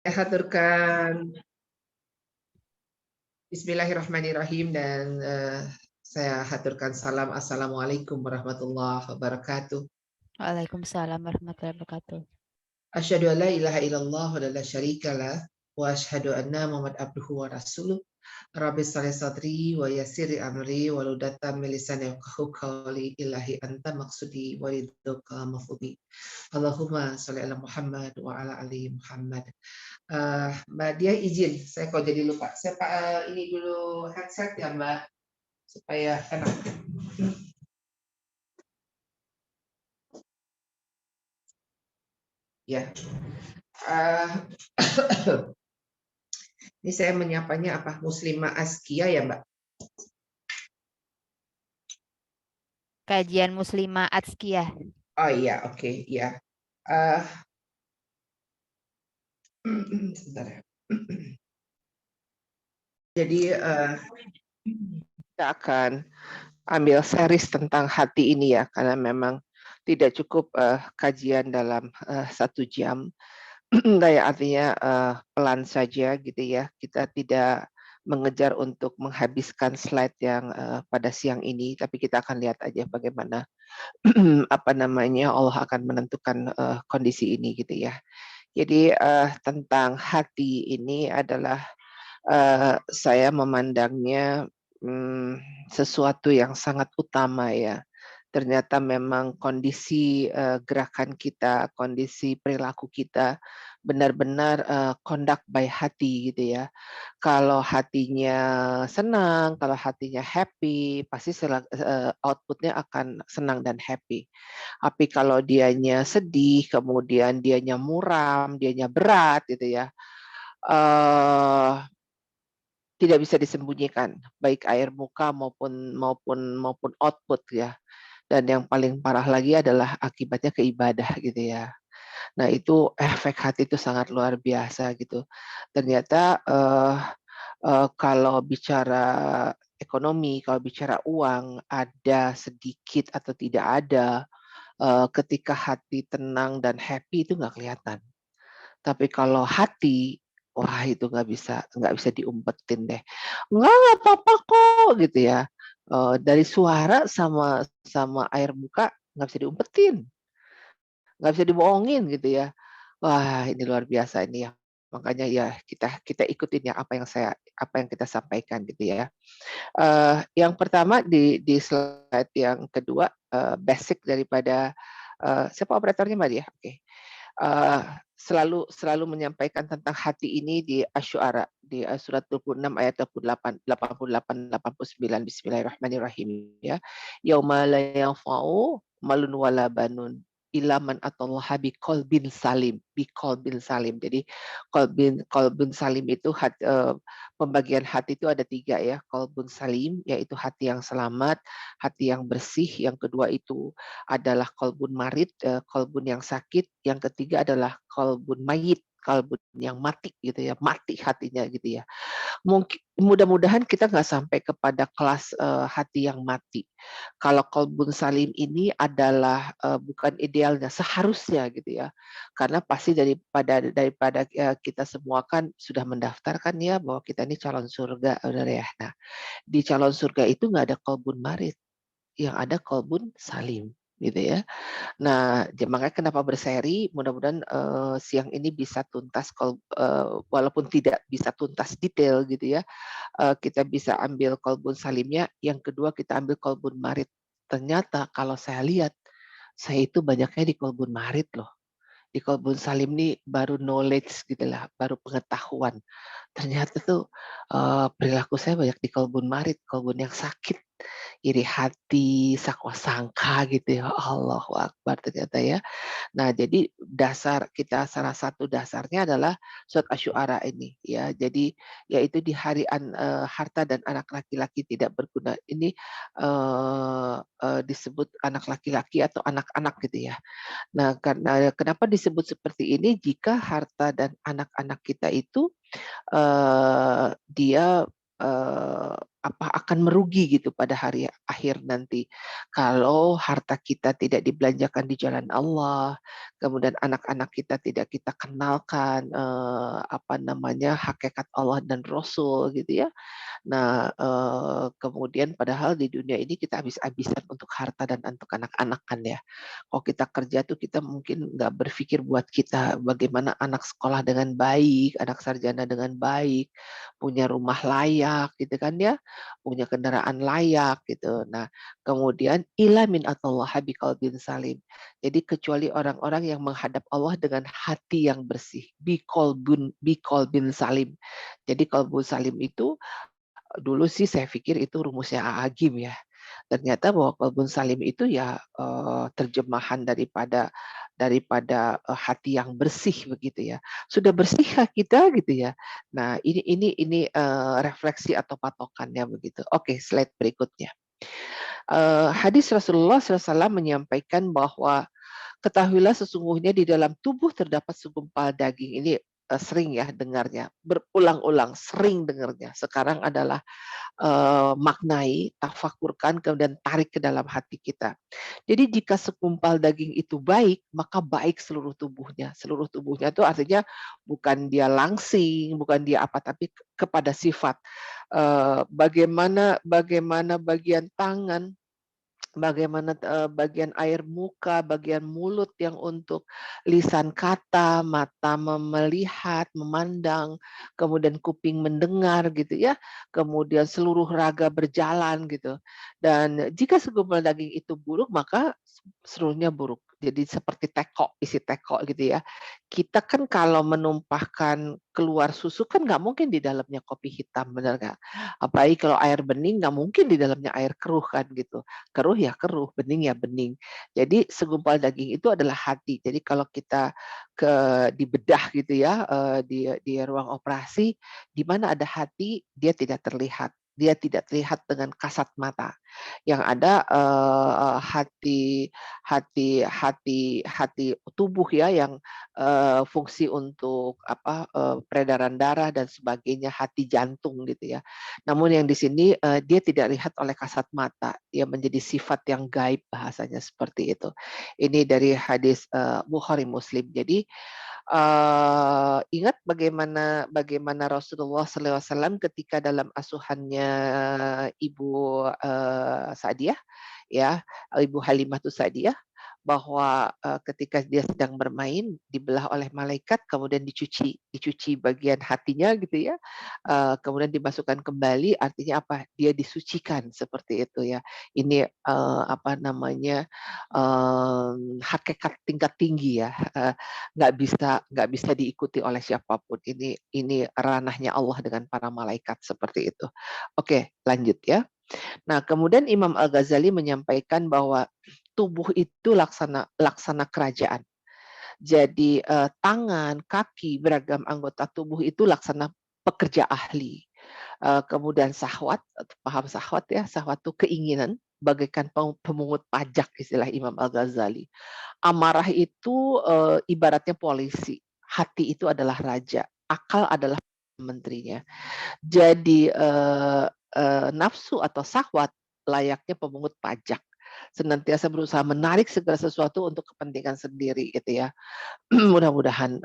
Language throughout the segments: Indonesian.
Saya haturkan Bismillahirrahmanirrahim dan saya haturkan salam Assalamualaikum warahmatullahi wabarakatuh. Waalaikumsalam warahmatullahi wabarakatuh. Asyhadu an la ilaha illallah wa la syarikalah wa asyhadu anna Muhammad abduhu wa rasuluh. Rabbi shalli sadri wa yassir amri wa ludatan min lisani yafqahu qawli ilahi anta maqsudi wa ridhoka mafudi. Allahumma sholli ala Muhammad wa ala ali Muhammad. Mbak Dia izin, saya kok jadi lupa. Saya ini dulu headset ya Mbak, supaya enak. Ya. Ini saya menyapanya apa? Muslimah Askia ya Mbak? Kajian Muslimah Atskiyah. Oh iya, oke, ya. Sebentar ya. Jadi kita akan ambil series tentang hati ini ya, karena memang tidak cukup kajian dalam 1 jam. Artinya pelan saja gitu ya. Kita tidak mengejar untuk menghabiskan slide yang pada siang ini, tapi kita akan lihat aja bagaimana apa namanya Allah akan menentukan kondisi ini gitu ya. Jadi tentang hati ini adalah saya memandangnya sesuatu yang sangat utama ya. Ternyata memang kondisi gerakan kita, kondisi perilaku kita benar-benar conduct by hati gitu ya. Kalau hatinya senang, kalau hatinya happy, pasti outputnya akan senang dan happy. Tapi kalau dianya sedih, kemudian dianya muram, dianya berat gitu ya, tidak bisa disembunyikan, baik air muka maupun output ya. Dan yang paling parah lagi adalah akibatnya ke ibadah gitu ya. Nah itu efek hati itu sangat luar biasa gitu. Ternyata kalau bicara ekonomi, kalau bicara uang, ada sedikit atau tidak ada, ketika hati tenang dan happy itu nggak kelihatan. Tapi kalau hati, wah itu nggak bisa diumpetin deh. Nggak apa-apa kok gitu ya. Dari suara sama air muka nggak bisa diumpetin, nggak bisa dibohongin gitu ya. Wah ini luar biasa ini ya. Makanya ya kita ikutin ya apa yang kita sampaikan gitu ya. Yang pertama di slide yang kedua, basic daripada siapa operatornya Mbak Dia? Oke. Selalu menyampaikan tentang hati ini di Asy-Syu'ara di surat 26 ayat 28, 88, 89. Bismillahirrahmanirrahim ya. Yauma la yanfa'u malun wala banun illa man atallaha biqalbin salim, biqalbin salim. Jadi qalbin salim itu pembagian hati itu ada 3 ya. Qalbun salim yaitu hati yang selamat, hati yang bersih. Yang kedua itu adalah qalbun marid, qalbun yang sakit. Yang ketiga adalah qalbun mayit, qalbun yang mati gitu ya, mati hatinya gitu ya. Mungkin mudah-mudahan kita nggak sampai kepada kelas hati yang mati. Kalau qalbun salim ini adalah bukan idealnya, seharusnya gitu ya. Karena pasti daripada kita semua kan sudah mendaftarkan ya bahwa kita ini calon surga, benar ya. Nah, di calon surga itu nggak ada qalbun marid, yang ada qalbun salim gitu ya. Nah, makanya kenapa berseri, mudah-mudahan siang ini bisa tuntas walaupun tidak bisa tuntas detail gitu ya. Kita bisa ambil qalbun salimnya, yang kedua kita ambil qalbun marid. Ternyata kalau saya lihat, saya itu banyaknya di qalbun marid loh. Di qalbun salim nih baru knowledge gitu lah, baru pengetahuan. Ternyata tuh perilaku saya banyak di qalbun marid, qalbun yang sakit, iri hati, sakwa sangka gitu ya. Allahu Akbar ternyata ya. Nah, jadi salah satu dasarnya adalah surat Asy-Syu'ara ini ya. Jadi yaitu di hari harta dan anak laki-laki tidak berguna. Ini disebut anak laki-laki atau anak-anak gitu ya. Nah, karena kenapa disebut seperti ini? Jika harta dan anak-anak kita itu dia akan merugi gitu pada hari akhir nanti. Kalau harta kita tidak dibelanjakan di jalan Allah, kemudian anak-anak kita tidak kita kenalkan hakikat Allah dan Rasul gitu ya. Nah, kemudian padahal di dunia ini kita habis-habisan untuk harta dan untuk anak-anak kan ya. Kalau kita kerja tuh kita mungkin nggak berpikir buat kita bagaimana anak sekolah dengan baik, anak sarjana dengan baik, punya rumah layak gitu kan ya, punya kendaraan layak gitu. Nah, kemudian ila min atallaha biqalbin salim. Jadi kecuali orang-orang yang menghadap Allah dengan hati yang bersih, biqalbin salim. Jadi qalbun salim itu dulu sih saya pikir itu rumusnya Agim ya. Ternyata bahwa qalbun salim itu ya terjemahan daripada hati yang bersih begitu ya. Sudah bersihkah kita gitu ya. Nah, ini refleksi atau patokannya begitu. Oke, slide berikutnya. Hadis Rasulullah SAW menyampaikan bahwa ketahuilah sesungguhnya di dalam tubuh terdapat segumpal daging. Ini sering ya dengarnya, berulang-ulang, sering dengarnya. Sekarang adalah maknai, tafakurkan, kemudian tarik ke dalam hati kita. Jadi jika segumpal daging itu baik, maka baik seluruh tubuhnya. Seluruh tubuhnya itu artinya bukan dia langsing, bukan dia apa, tapi kepada sifat. Bagaimana bagian tangan, bagaimana bagian air muka, bagian mulut yang untuk lisan kata, mata melihat, memandang, kemudian kuping mendengar gitu ya, kemudian seluruh raga berjalan gitu. Dan jika segumpal daging itu buruk, maka seluruhnya buruk. Jadi seperti teko, isi teko gitu ya. Kita kan kalau menumpahkan keluar susu kan nggak mungkin di dalamnya kopi hitam, benar nggak? Apalagi kalau air bening nggak mungkin di dalamnya air keruh kan gitu. Keruh ya keruh, bening ya bening. Jadi segumpal daging itu adalah hati. Jadi kalau kita dibedah gitu ya di ruang operasi, di mana ada hati dia tidak terlihat. Dia tidak terlihat dengan kasat mata. Yang ada hati tubuh ya yang fungsi untuk peredaran darah dan sebagainya, hati jantung gitu ya. Namun yang di sini dia tidak lihat oleh kasat mata, dia menjadi sifat yang gaib bahasanya seperti itu. Ini dari hadis Bukhari Muslim. Jadi ingat bagaimana Rasulullah SAW ketika dalam asuhannya Ibu Sa'diyah ya, Ibu Halimah Sa'diyah, bahwa ketika dia sedang bermain dibelah oleh malaikat kemudian dicuci bagian hatinya gitu ya, kemudian dimasukkan kembali, artinya apa, dia disucikan seperti itu ya. Ini hakikat tingkat tinggi ya, nggak bisa diikuti oleh siapapun. Ini ranahnya Allah dengan para malaikat seperti itu. Oke, lanjut ya. Nah, kemudian Imam Al-Ghazali menyampaikan bahwa tubuh itu laksana kerajaan. Jadi tangan, kaki, beragam anggota tubuh itu laksana pekerja ahli. Kemudian syahwat, paham syahwat ya, syahwat itu keinginan, bagaikan pemungut pajak istilah Imam Al-Ghazali. Amarah itu ibaratnya polisi, hati itu adalah raja, akal adalah menterinya. Jadi nafsu atau syahwat layaknya pemungut pajak, senantiasa berusaha menarik segala sesuatu untuk kepentingan sendiri gitu ya. Mudah-mudahan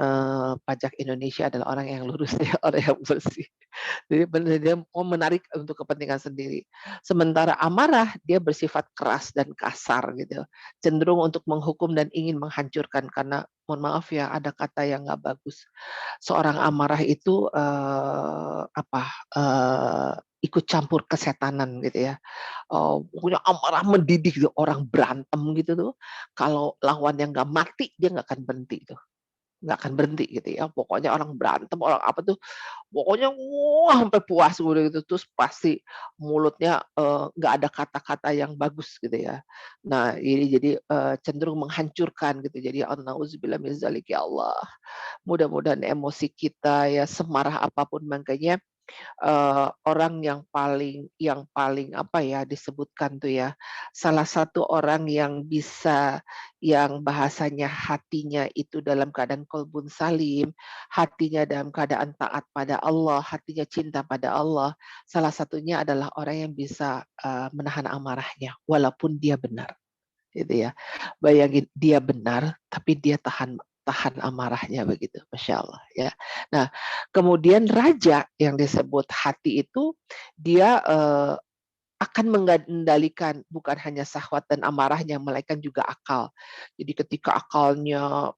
pajak Indonesia adalah orang yang lurus ya, orang yang bersih. Jadi benar dia mau menarik untuk kepentingan sendiri. Sementara amarah dia bersifat keras dan kasar gitu, cenderung untuk menghukum dan ingin menghancurkan karena mohon maaf ya ada kata yang nggak bagus. Seorang amarah itu ikut campur kesetanan gitu ya. Pokoknya amarah mendidih gitu, orang berantem gitu tuh, kalau lawannya nggak mati dia nggak akan berhenti tuh, nggak akan berhenti gitu ya. Pokoknya orang berantem, orang apa tuh, pokoknya wah sampai puas udah gitu, terus pasti mulutnya nggak ada kata-kata yang bagus gitu ya. Nah ini jadi cenderung menghancurkan gitu. Jadi nauzubillah min dzalik ya Allah. Mudah-mudahan emosi kita ya semarah apapun makanya orang yang paling apa ya disebutkan tuh ya, salah satu orang yang bahasanya hatinya itu dalam keadaan qalbun salim, hatinya dalam keadaan taat pada Allah, hatinya cinta pada Allah, salah satunya adalah orang yang bisa, menahan amarahnya walaupun dia benar, gitu ya. Bayangin dia benar, tapi dia tahan tahan amarahnya begitu, Masya Allah ya. Nah, kemudian raja yang disebut hati itu dia akan mengendalikan bukan hanya syahwat dan amarahnya, melainkan juga akal. Jadi ketika akalnya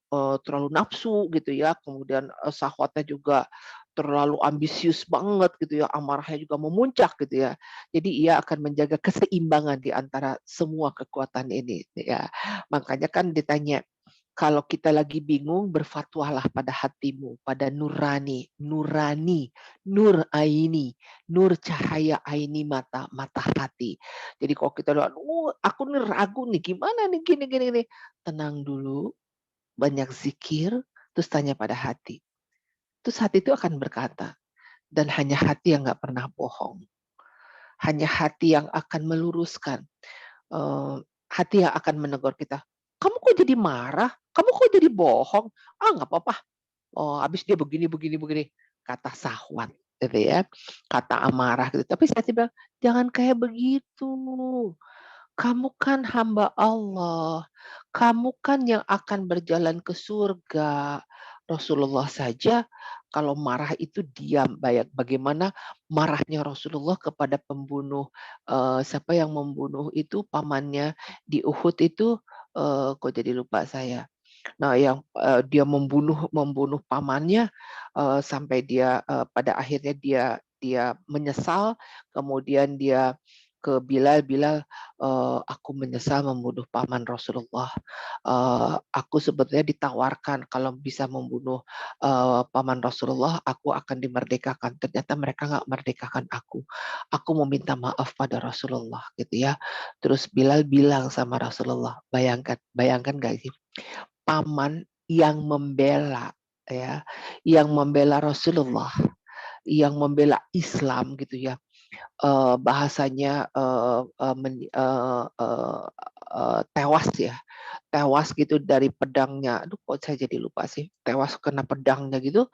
terlalu nafsu gitu ya, kemudian syahwatnya juga terlalu ambisius banget gitu ya, amarahnya juga memuncak gitu ya. Jadi ia akan menjaga keseimbangan di antara semua kekuatan ini ya. Makanya kan ditanya, kalau kita lagi bingung, berfatwalah pada hatimu, pada nurani, nurani, nur aini, nur cahaya aini mata, mata hati. Jadi kalau kita lihat, aku nih ragu nih, gimana nih, gini, gini, gini. Tenang dulu, banyak zikir, terus tanya pada hati. Terus hati itu akan berkata, dan hanya hati yang nggak pernah bohong. Hanya hati yang akan meluruskan. eh, Hati yang akan menegur kita. Kamu kok jadi marah? Kamu kok jadi bohong? Ah, nggak apa-apa. Oh, habis dia begini, begini, begini. Kata sahwat, gitu ya. Kata amarah, gitu. Tapi saya bilang, jangan kayak begitu. Kamu kan hamba Allah. Kamu kan yang akan berjalan ke surga. Rasulullah saja kalau marah itu diam. Bagaimana marahnya Rasulullah kepada pembunuh. Siapa yang membunuh itu pamannya di Uhud itu, kok jadi lupa saya. Nah, yang dia membunuh membunuh pamannya, sampai dia pada akhirnya dia dia menyesal, kemudian dia ke Bilal, "Bilal, aku menyesal membunuh paman Rasulullah. Aku sebetulnya ditawarkan kalau bisa membunuh, paman Rasulullah, aku akan dimerdekakan. Ternyata mereka nggak merdekakan aku. Aku meminta maaf pada Rasulullah," gitu ya. Terus Bilal bilang sama Rasulullah, bayangkan bayangkan nggak sih? Paman yang membela ya, yang membela Rasulullah, yang membela Islam gitu ya, bahasanya, tewas ya, tewas gitu dari pedangnya, aduh kok saya jadi lupa sih, tewas kena pedangnya gitu,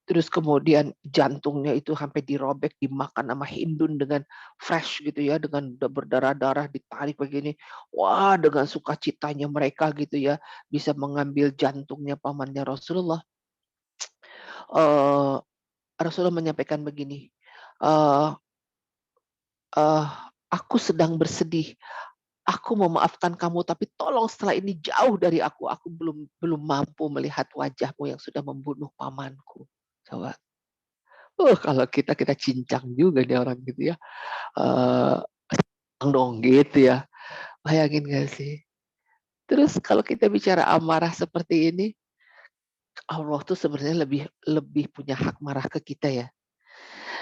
terus kemudian jantungnya itu sampai dirobek, dimakan sama Hindun dengan fresh gitu ya, dengan udah berdarah-darah, ditarik begini. Wah, dengan sukacitanya mereka gitu ya, bisa mengambil jantungnya pamannya Rasulullah. Eee, Rasulullah menyampaikan begini, eee eee, "Aku sedang bersedih, aku memaafkan kamu, tapi tolong setelah ini jauh dari aku belum belum mampu melihat wajahmu yang sudah membunuh pamanku." Coba. Kalau kita cincang juga nih orang gitu ya, eee, dong gitu ya, bayangin nggak sih? Terus kalau kita bicara amarah seperti ini, Allah tuh sebenarnya lebih lebih punya hak marah ke kita ya.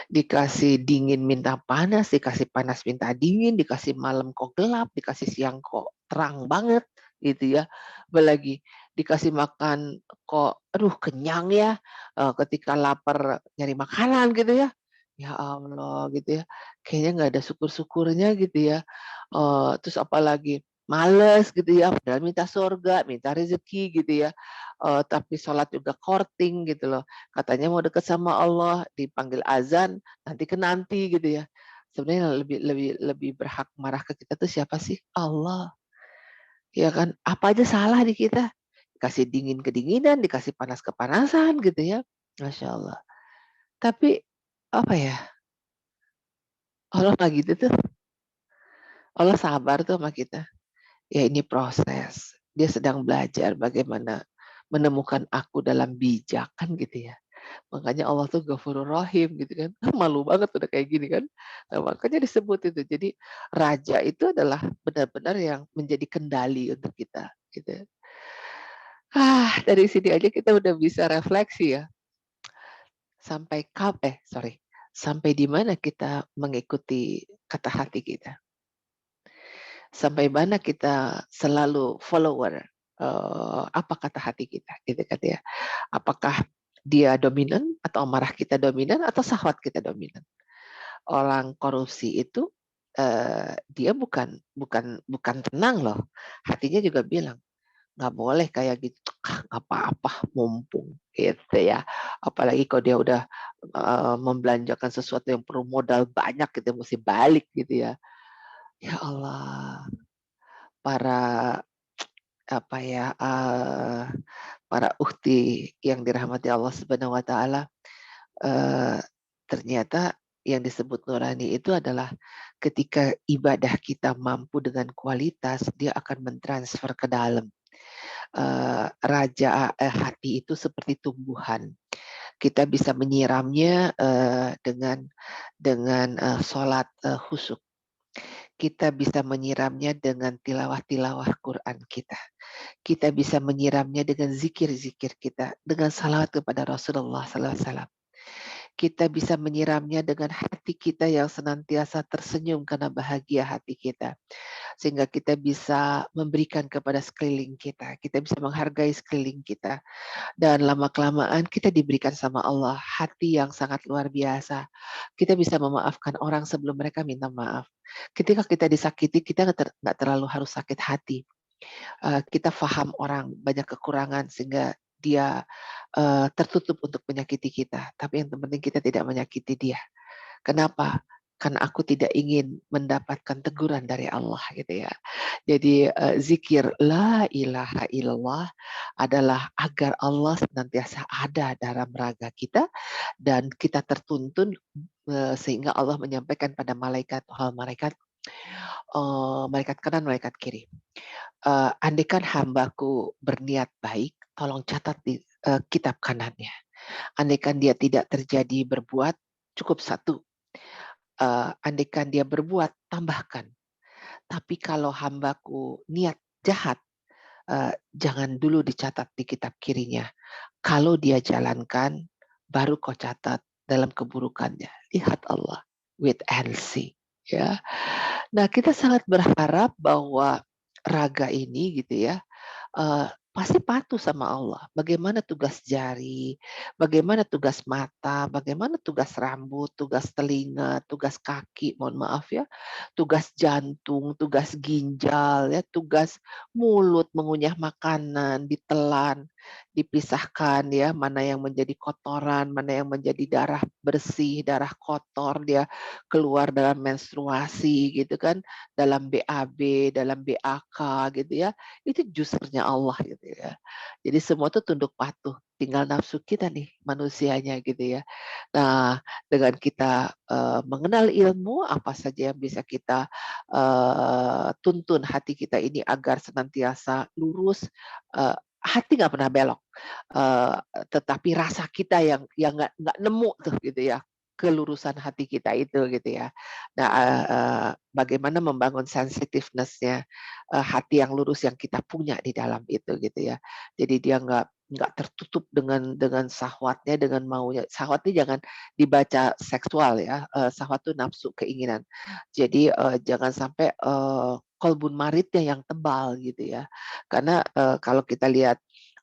Dikasih dingin minta panas, dikasih panas minta dingin, dikasih malam kok gelap, dikasih siang kok terang banget gitu ya. Apalagi dikasih makan kok aduh kenyang ya, ketika lapar nyari makanan gitu ya. Ya Allah gitu ya, kayaknya nggak ada syukur-syukurnya gitu ya. Terus apalagi males gitu ya, padahal minta surga, minta rezeki gitu ya. Tapi sholat juga courting gitu loh. Katanya mau deket sama Allah, dipanggil azan, nanti ke nanti gitu ya. Sebenarnya yang lebih lebih lebih berhak marah ke kita tuh siapa sih? Allah, ya kan? Apa aja salah di kita. Dikasih dingin kedinginan, dikasih panas kepanasan gitu ya. Masya Allah. Tapi apa ya? Allah nggak gitu tuh. Allah sabar tuh sama kita. Ya ini proses. Dia sedang belajar bagaimana menemukan aku dalam bijak kan gitu ya. Makanya Allah tuh Ghafurur Rahim gitu kan. Malu banget udah kayak gini kan. Nah, makanya disebut itu. Jadi raja itu adalah benar-benar yang menjadi kendali untuk kita gitu. Dari sini aja kita udah bisa refleksi ya. Sampai di mana kita mengikuti kata hati kita. Sampai mana kita selalu follower, apa kata hati kita gitu kan ya. Apakah dia dominan atau amarah kita dominan atau syahwat kita dominan. Orang korupsi itu dia bukan tenang loh. Hatinya juga bilang, nggak boleh kayak gitu, nggak apa-apa, mumpung gitu ya. Apalagi kalau dia udah membelanjakan sesuatu yang perlu modal banyak gitu, mesti balik gitu ya. Ya Allah, para apa ya, para ukhti yang dirahmati Allah Subhanahu wa taala, eee, ternyata yang disebut nurani itu adalah ketika ibadah kita mampu dengan kualitas, dia akan mentransfer ke dalam. Hati itu seperti tumbuhan. Kita bisa menyiramnya dengan sholat khusyuk. Kita bisa menyiramnya dengan tilawah-tilawah Quran kita. Kita bisa menyiramnya dengan zikir-zikir kita, dengan salawat kepada Rasulullah SAW. Kita bisa menyiramnya dengan hati kita yang senantiasa tersenyum karena bahagia hati kita. Sehingga kita bisa memberikan kepada sekeliling kita. Kita bisa menghargai sekeliling kita. Dan lama-kelamaan kita diberikan sama Allah hati yang sangat luar biasa. Kita bisa memaafkan orang sebelum mereka minta maaf. Ketika kita disakiti, kita nggak terlalu harus sakit hati. Kita paham orang banyak kekurangan sehingga dia tertutup untuk menyakiti kita. Tapi yang penting kita tidak menyakiti dia. Kenapa? Karena aku tidak ingin mendapatkan teguran dari Allah gitu ya. Jadi zikir la ilaha illallah adalah agar Allah senantiasa ada dalam raga kita dan kita tertuntun sehingga Allah menyampaikan pada malaikat, malaikat kanan, malaikat kiri. Andaikan hambaku berniat baik, tolong catat di kitab kanannya. Andaikan dia tidak terjadi berbuat, cukup satu. Andaikan dia berbuat, tambahkan. Tapi kalau hambaku niat jahat, jangan dulu dicatat di kitab kirinya. Kalau dia jalankan, baru kau catat dalam keburukannya. Lihat Allah, wait and see. Ya. Nah, kita sangat berharap bahwa raga ini gitu ya, pasti patuh sama Allah. Bagaimana tugas jari, bagaimana tugas mata, bagaimana tugas rambut, tugas telinga, tugas kaki, mohon maaf ya, tugas jantung, tugas ginjal, ya, tugas mulut mengunyah makanan, ditelan, dipisahkan ya, mana yang menjadi kotoran, mana yang menjadi darah bersih, darah kotor, dia keluar dalam menstruasi gitu kan, dalam BAB, dalam BAK gitu ya. Itu justernya Allah gitu ya. Jadi semua itu tunduk patuh, tinggal nafsu kita nih manusianya gitu ya. Nah, dengan kita mengenal ilmu apa saja yang bisa kita tuntun hati kita ini agar senantiasa lurus, hati nggak pernah belok, eee, tetapi rasa kita yang nggak nemu tuh gitu ya, kelurusan hati kita itu gitu ya. Nah, bagaimana membangun sensitiveness-nya, hati yang lurus yang kita punya di dalam itu gitu ya. Jadi dia nggak tertutup dengan syahwatnya, dengan maunya. Syahwatnya jangan dibaca seksual ya, syahwat itu nafsu, keinginan. Jadi, jangan sampai, kolbun maritnya yang tebal gitu ya. Karena, kalau kita lihat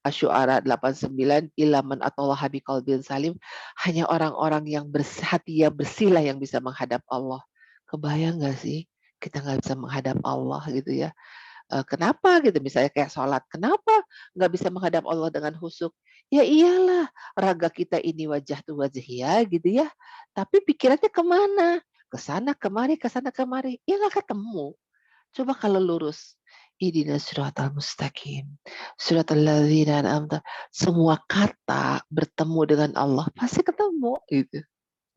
Asy-Syu'ara 89, "Illa man atallaha biqalbin salim," hanya orang-orang yang hati yang bersihlah yang bisa menghadap Allah. Kebayang nggak sih kita nggak bisa menghadap Allah gitu ya? Kenapa gitu, misalnya kayak sholat, kenapa nggak bisa menghadap Allah dengan khusyuk? Ya iyalah, raga kita ini wajah tuh wajhiyah gitu ya, tapi pikirannya kemana? Ke sana kemari, ya nggak ketemu. Coba kalau lurus, ihdinas siratal mustaqim, siratal ladzina an'amta, semua kata bertemu dengan Allah pasti ketemu gitu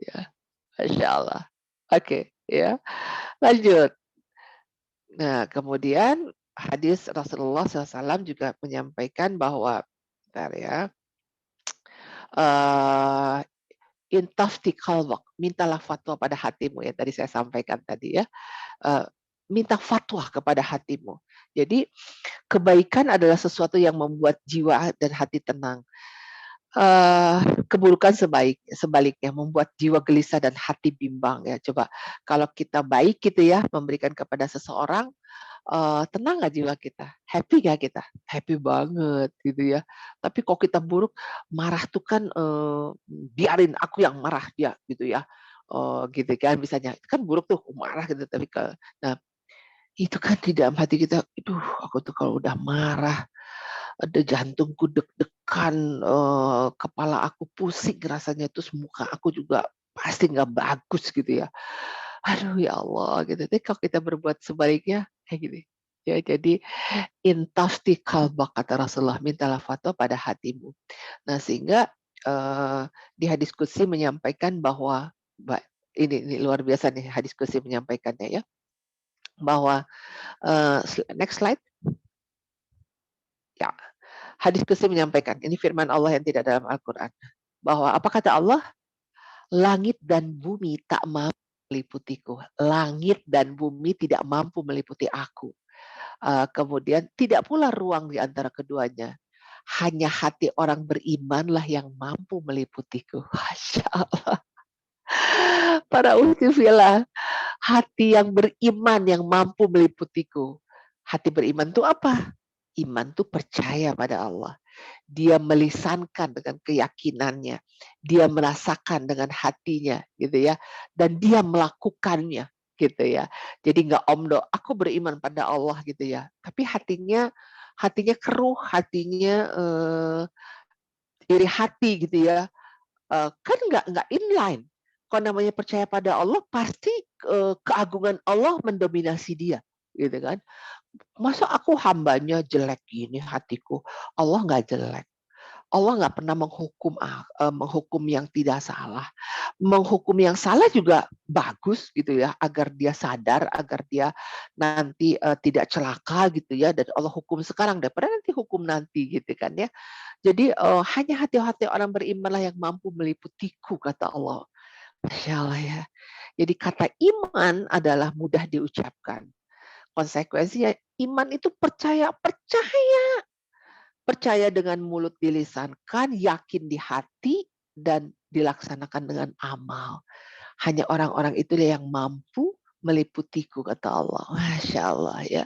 ya. Masya Allah. Oke, ya. Lanjut. Nah, kemudian hadis Rasulullah SAW juga menyampaikan bahwa, bentar ya, eh intafti qalbak, mintalah fatwa pada hatimu ya, tadi saya sampaikan tadi ya, eh, minta fatwa kepada hatimu. Jadi kebaikan adalah sesuatu yang membuat jiwa dan hati tenang. Keburukan sebaliknya membuat jiwa gelisah dan hati bimbang ya. Coba kalau kita baik gitu ya, memberikan kepada seseorang, tenang nggak jiwa kita? Happy nggak kita? Happy banget gitu ya. Tapi kalau kita buruk, marah tuh kan, biarin aku yang marah dia gitu ya, gitu kan misalnya. Kan buruk tuh, marah gitu tapi nah itu kan di dalam hati kita, "Aduh aku tuh kalau udah marah, ada jantungku deg-degan, kepala aku pusing rasanya, terus muka aku juga pasti nggak bagus," gitu ya. Aduh ya Allah gitu. Tapi kalau kita berbuat sebaliknya kayak gini, ya jadi "Intafti qalbak" kata Rasulullah, mintalah fatwa pada hatimu. Nah sehingga, di hadis qudsi menyampaikan bahwa ini luar biasa nih hadis qudsi menyampaikannya ya, bahwa, next slide. Ya, hadis qudsi menyampaikan, ini firman Allah yang tidak dalam Al-Qur'an, bahwa apa kata Allah? "Langit dan bumi tak mampu meliputiku." Langit dan bumi tidak mampu meliputi aku. Kemudian tidak pula ruang di antara keduanya. Hanya hati orang berimanlah yang mampu meliputiku. Masya Allah. Para ukhtifillah, hati yang beriman yang mampu meliputiku. Hati beriman itu apa? Iman itu percaya pada Allah. Dia melisankan dengan keyakinannya. Dia merasakan dengan hatinya gitu ya. Dan dia melakukannya gitu ya. Jadi nggak omdo, aku beriman pada Allah gitu ya. Tapi hatinya keruh, hatinya iri hati gitu ya. Kan nggak inline. Kalau namanya percaya pada Allah pasti keagungan Allah mendominasi dia gitu kan. Masa aku hambanya jelek gini hatiku, Allah nggak jelek. Allah nggak pernah menghukum yang tidak salah. Menghukum yang salah juga bagus gitu ya, agar dia sadar, agar dia nanti, tidak celaka gitu ya, dan Allah hukum sekarang daripada nanti hukum nanti gitu kan ya. Jadi, hanya hati-hati orang berimanlah yang mampu meliputiku kata Allah. Masya Allah ya. Jadi kata iman adalah mudah diucapkan. Konsekuensinya iman itu percaya percaya. Percaya dengan mulut dilisankan, yakin di hati, dan dilaksanakan dengan amal. Hanya orang-orang itulah yang mampu meliputiku, kata Allah. Masya Allah ya.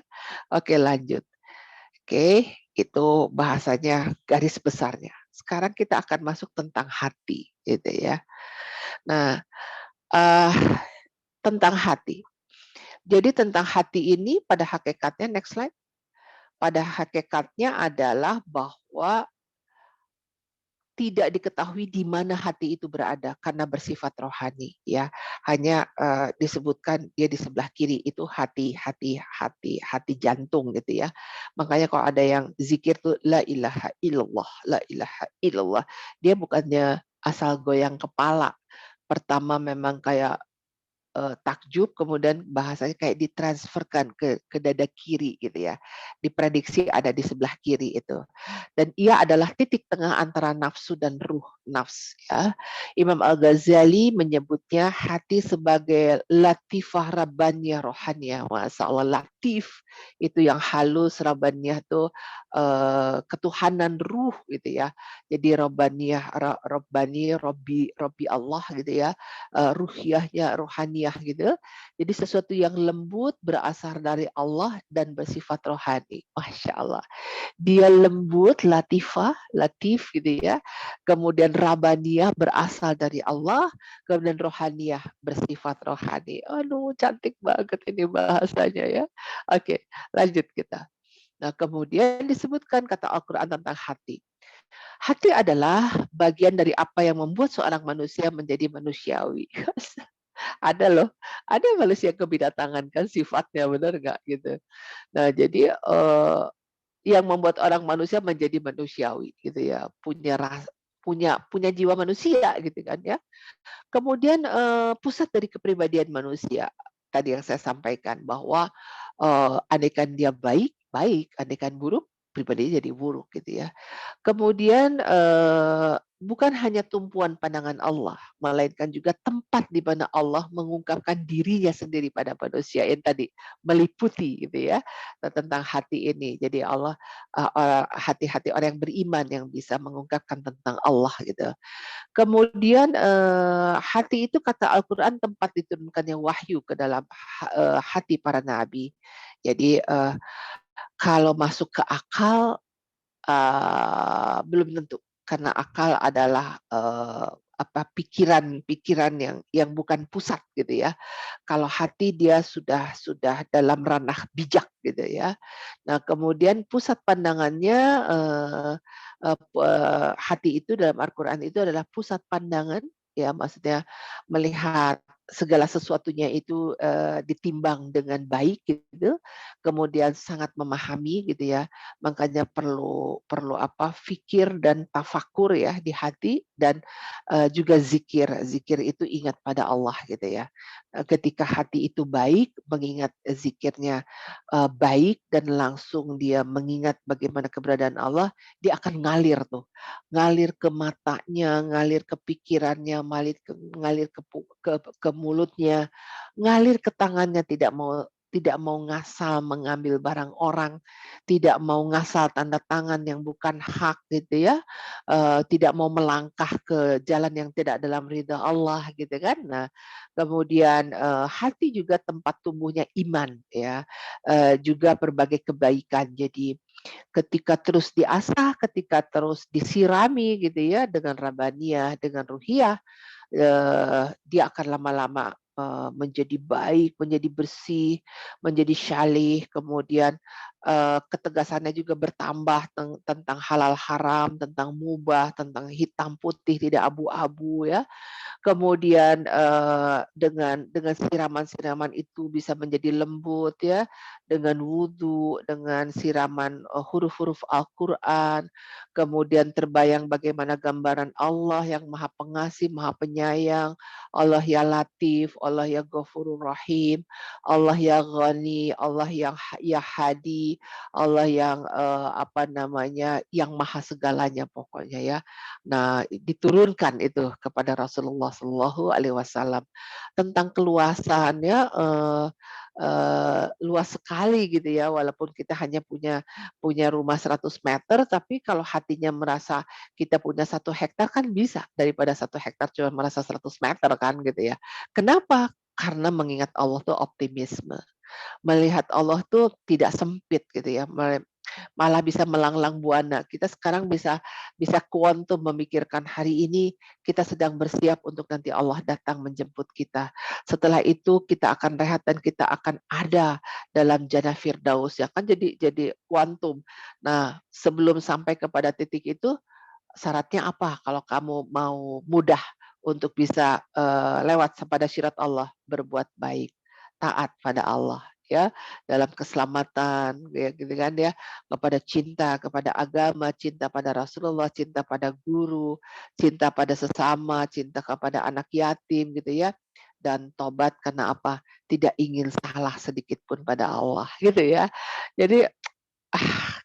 Oke lanjut. Oke, itu bahasanya garis besarnya. Sekarang kita akan masuk tentang hati, gitu ya. Nah, eh, tentang hati. Jadi tentang hati ini pada hakikatnya, next slide. Pada hakikatnya adalah bahwa tidak diketahui di mana hati itu berada karena bersifat rohani ya. Hanya, disebutkan dia di sebelah kiri itu hati jantung gitu ya. Makanya kalau ada yang zikir tuh la ilaha illallah, la ilaha illallah. Dia bukannya asal goyang kepala. Pertama memang kayak takjub, kemudian bahasanya kayak ditransferkan ke dada kiri gitu ya. Diprediksi ada di sebelah kiri itu. Dan ia adalah titik tengah antara nafsu dan ruh nafs ya. Imam Al-Ghazali menyebutnya hati sebagai latifah rabbaniyah rohaniyah. Masya Allah, latif itu yang halus, rabbaniyah itu ketuhanan ruh gitu ya. Jadi rabbaniyah, rabbani, robbi Allah gitu ya, ruhiyahnya rohaniyah gitu. Jadi sesuatu yang lembut berasal dari Allah dan bersifat rohani. Masya Allah. Dia lembut, latifah, latif gitu ya. Kemudian rabaniyah berasal dari Allah, kemudian rohaniyah bersifat rohani. Aduh, cantik banget ini bahasanya ya. Oke, lanjut kita. Nah, kemudian disebutkan kata Al-Quran tentang hati. Hati adalah bagian dari apa yang membuat seorang manusia menjadi manusiawi. Ada loh, ada manusia kebidatangan kan sifatnya, benar nggak gitu. Nah, jadi yang membuat orang manusia menjadi manusiawi gitu ya, punya jiwa manusia gitu kan ya. Kemudian, pusat dari kepribadian manusia, tadi yang saya sampaikan bahwa, andaikan dia baik, baik, andaikan buruk, pribadi jadi buruk gitu ya. Kemudian, bukan hanya tumpuan pandangan Allah, melainkan juga tempat di mana Allah mengungkapkan dirinya sendiri pada manusia yang tadi meliputi gitu ya, tentang hati ini. Jadi Allah, hati-hati orang yang beriman yang bisa mengungkapkan tentang Allah gitu. Kemudian, hati itu kata Al-Quran tempat diturunkannya wahyu ke dalam hati para nabi. Jadi, kalau masuk ke akal, belum tentu, karena akal adalah, pikiran-pikiran yang bukan pusat gitu ya. Kalau hati dia sudah dalam ranah bijak gitu ya. Nah kemudian pusat pandangannya, hati itu dalam Al-Quran itu adalah pusat pandangan, ya maksudnya melihat segala sesuatunya itu, ditimbang dengan baik gitu, kemudian sangat memahami gitu ya. Makanya perlu perlu apa, fikir dan tafakur ya di hati dan, juga zikir. Zikir itu ingat pada Allah gitu ya. Ketika hati itu baik, mengingat zikirnya, baik dan langsung dia mengingat bagaimana keberadaan Allah, dia akan ngalir tuh. Ngalir ke matanya, ngalir ke pikirannya, ngalir ke mulutnya, ngalir ke tangannya, tidak mau ngasal mengambil barang orang, tidak mau ngasal tanda tangan yang bukan hak gitu ya, tidak mau melangkah ke jalan yang tidak dalam ridha Allah gitu kan. Nah, kemudian, hati juga tempat tumbuhnya iman ya, juga berbagai kebaikan. Jadi ketika terus diasah, ketika terus disirami gitu ya dengan Rabbaniyah, dengan Ruhiyah, dia akan lama-lama, menjadi baik, menjadi bersih, menjadi syalih, kemudian, ketegasannya juga bertambah tentang halal haram, tentang mubah, tentang hitam putih, tidak abu-abu ya. Kemudian, dengan siraman-siraman itu bisa menjadi lembut ya, dengan wudhu, dengan siraman, huruf-huruf Al-Quran, kemudian terbayang bagaimana gambaran Allah yang Maha Pengasih, Maha Penyayang, Allah ya Latif, Allah ya Ghafurur Rahim, Allah ya Ghani, Allah yang ya Hadi, Allah yang, apa namanya, yang maha segalanya pokoknya ya. Nah, diturunkan itu kepada Rasulullah Shallallahu Alaihi Wasallam tentang keluasannya, luas sekali gitu ya, walaupun kita hanya punya punya rumah 100 meter, tapi kalau hatinya merasa kita punya 1 hektar kan bisa, daripada 1 hektar cuma merasa 100 meter kan gitu ya. Kenapa? Karena mengingat Allah tuh optimisme, melihat Allah tuh tidak sempit gitu ya, malah bisa melanglang buana. Kita sekarang bisa bisa kuantum memikirkan hari ini kita sedang bersiap untuk nanti Allah datang menjemput kita. Setelah itu kita akan rehat dan kita akan ada dalam jannah firdaus ya kan, jadi kuantum. Nah, sebelum sampai kepada titik itu syaratnya apa kalau kamu mau mudah untuk bisa, lewat pada syirat Allah? Berbuat baik, taat pada Allah ya, dalam keselamatan ya gitu kan ya, kepada cinta kepada agama, cinta pada Rasulullah, cinta pada guru, cinta pada sesama, cinta kepada anak yatim gitu ya, dan tobat karena apa? Tidak ingin salah sedikit pun pada Allah gitu ya. Jadi,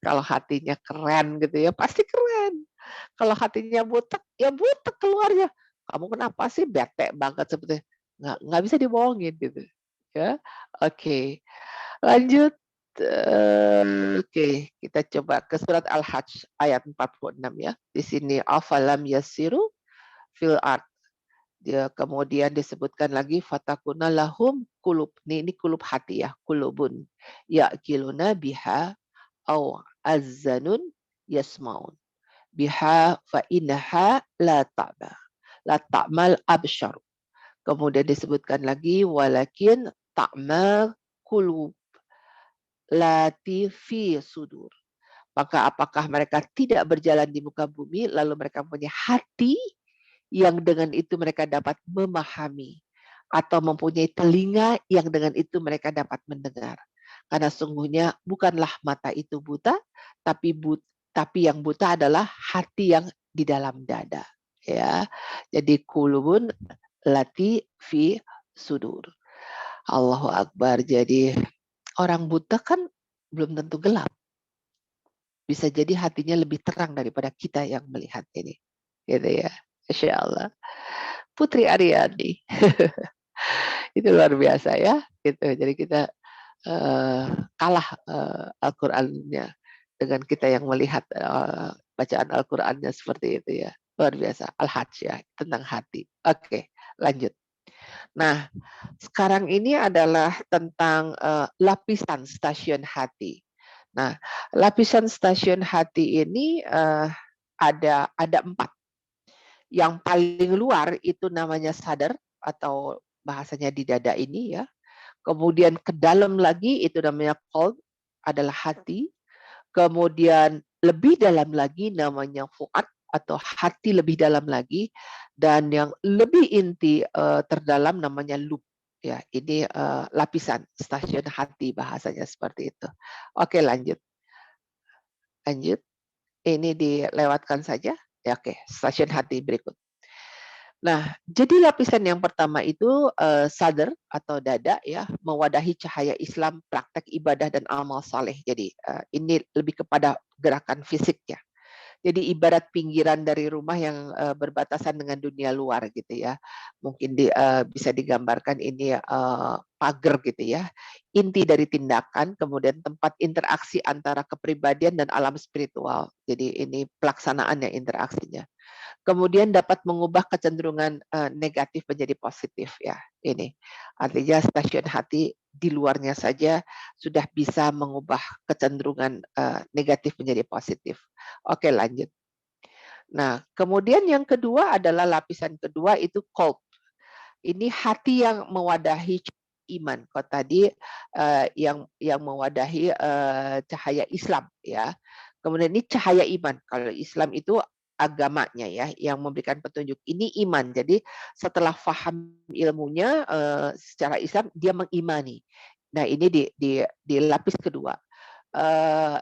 kalau hatinya keren gitu ya, pasti keren. Kalau hatinya butek, ya butek keluarnya. "Kamu kenapa sih bete banget?" Seperti nggak bisa dibohongin gitu, ya. Oke, lanjut, oke, kita coba ke surat Al-Hajj ayat 46 ya. Di sini, "Afalam yasiru fil ard." Dia kemudian disebutkan lagi, "Fatakuna lahum kulub." Ini kulub hati ya, kulubun. Ya'qiluna biha au azzanun yasmaun biha fa innaha la ta'mal absyar. Kemudian disebutkan lagi, walakin ta'mal qulub lati fi sudur. Maka apakah mereka tidak berjalan di muka bumi lalu mereka punya hati yang dengan itu mereka dapat memahami atau mempunyai telinga yang dengan itu mereka dapat mendengar. Karena sungguhnya bukanlah mata itu buta, tapi yang buta adalah hati yang di dalam dada. Ya, jadi kulubun lati fi sudur. Allahu Akbar. Jadi orang buta kan belum tentu gelap. bisa jadi hatinya lebih terang daripada kita yang melihat ini. Gitu ya. Masya Allah. Putri Aryani. Itu luar biasa ya. Gitu. Jadi kita kalah Al-Qur'annya dengan kita yang melihat bacaan Al-Qur'annya seperti itu ya. Luar biasa. Al-Hajj ya, tentang hati. Oke, lanjut. Nah, sekarang ini adalah tentang lapisan stasiun hati. Nah, lapisan stasiun hati ini ada 4. Yang paling luar itu namanya sadar atau bahasanya di dada ini ya. Kemudian ke dalam lagi itu namanya qalb, adalah hati. Kemudian lebih dalam lagi namanya fuad atau hati lebih dalam lagi, dan yang lebih inti terdalam namanya lub. Ya, ini lapisan stasiun hati bahasanya seperti itu. Oke, lanjut. Lanjut. Ini dilewatkan saja. Ya, oke, stasiun hati berikut. Nah, jadi lapisan yang pertama itu sadar atau dada ya, mewadahi cahaya Islam, praktek ibadah dan amal saleh. Jadi ini lebih kepada gerakan fisik ya. Jadi ibarat pinggiran dari rumah yang berbatasan dengan dunia luar gitu ya. Mungkin bisa digambarkan ini pagar gitu ya. Inti dari tindakan, kemudian tempat interaksi antara kepribadian dan alam spiritual. Jadi ini pelaksanaannya, interaksinya. Kemudian dapat mengubah kecenderungan negatif menjadi positif ya. Ini artinya stasiun hati di luarnya saja sudah bisa mengubah kecenderungan negatif menjadi positif. Oke, lanjut. Nah, kemudian yang kedua adalah lapisan kedua itu qalb. Ini hati yang mewadahi iman. Kalau tadi yang mewadahi cahaya Islam ya. Kemudian ini cahaya iman. Kalau Islam itu agamanya ya yang memberikan petunjuk. Ini iman. Jadi setelah faham ilmunya secara Islam dia mengimani. Nah, ini di lapis kedua.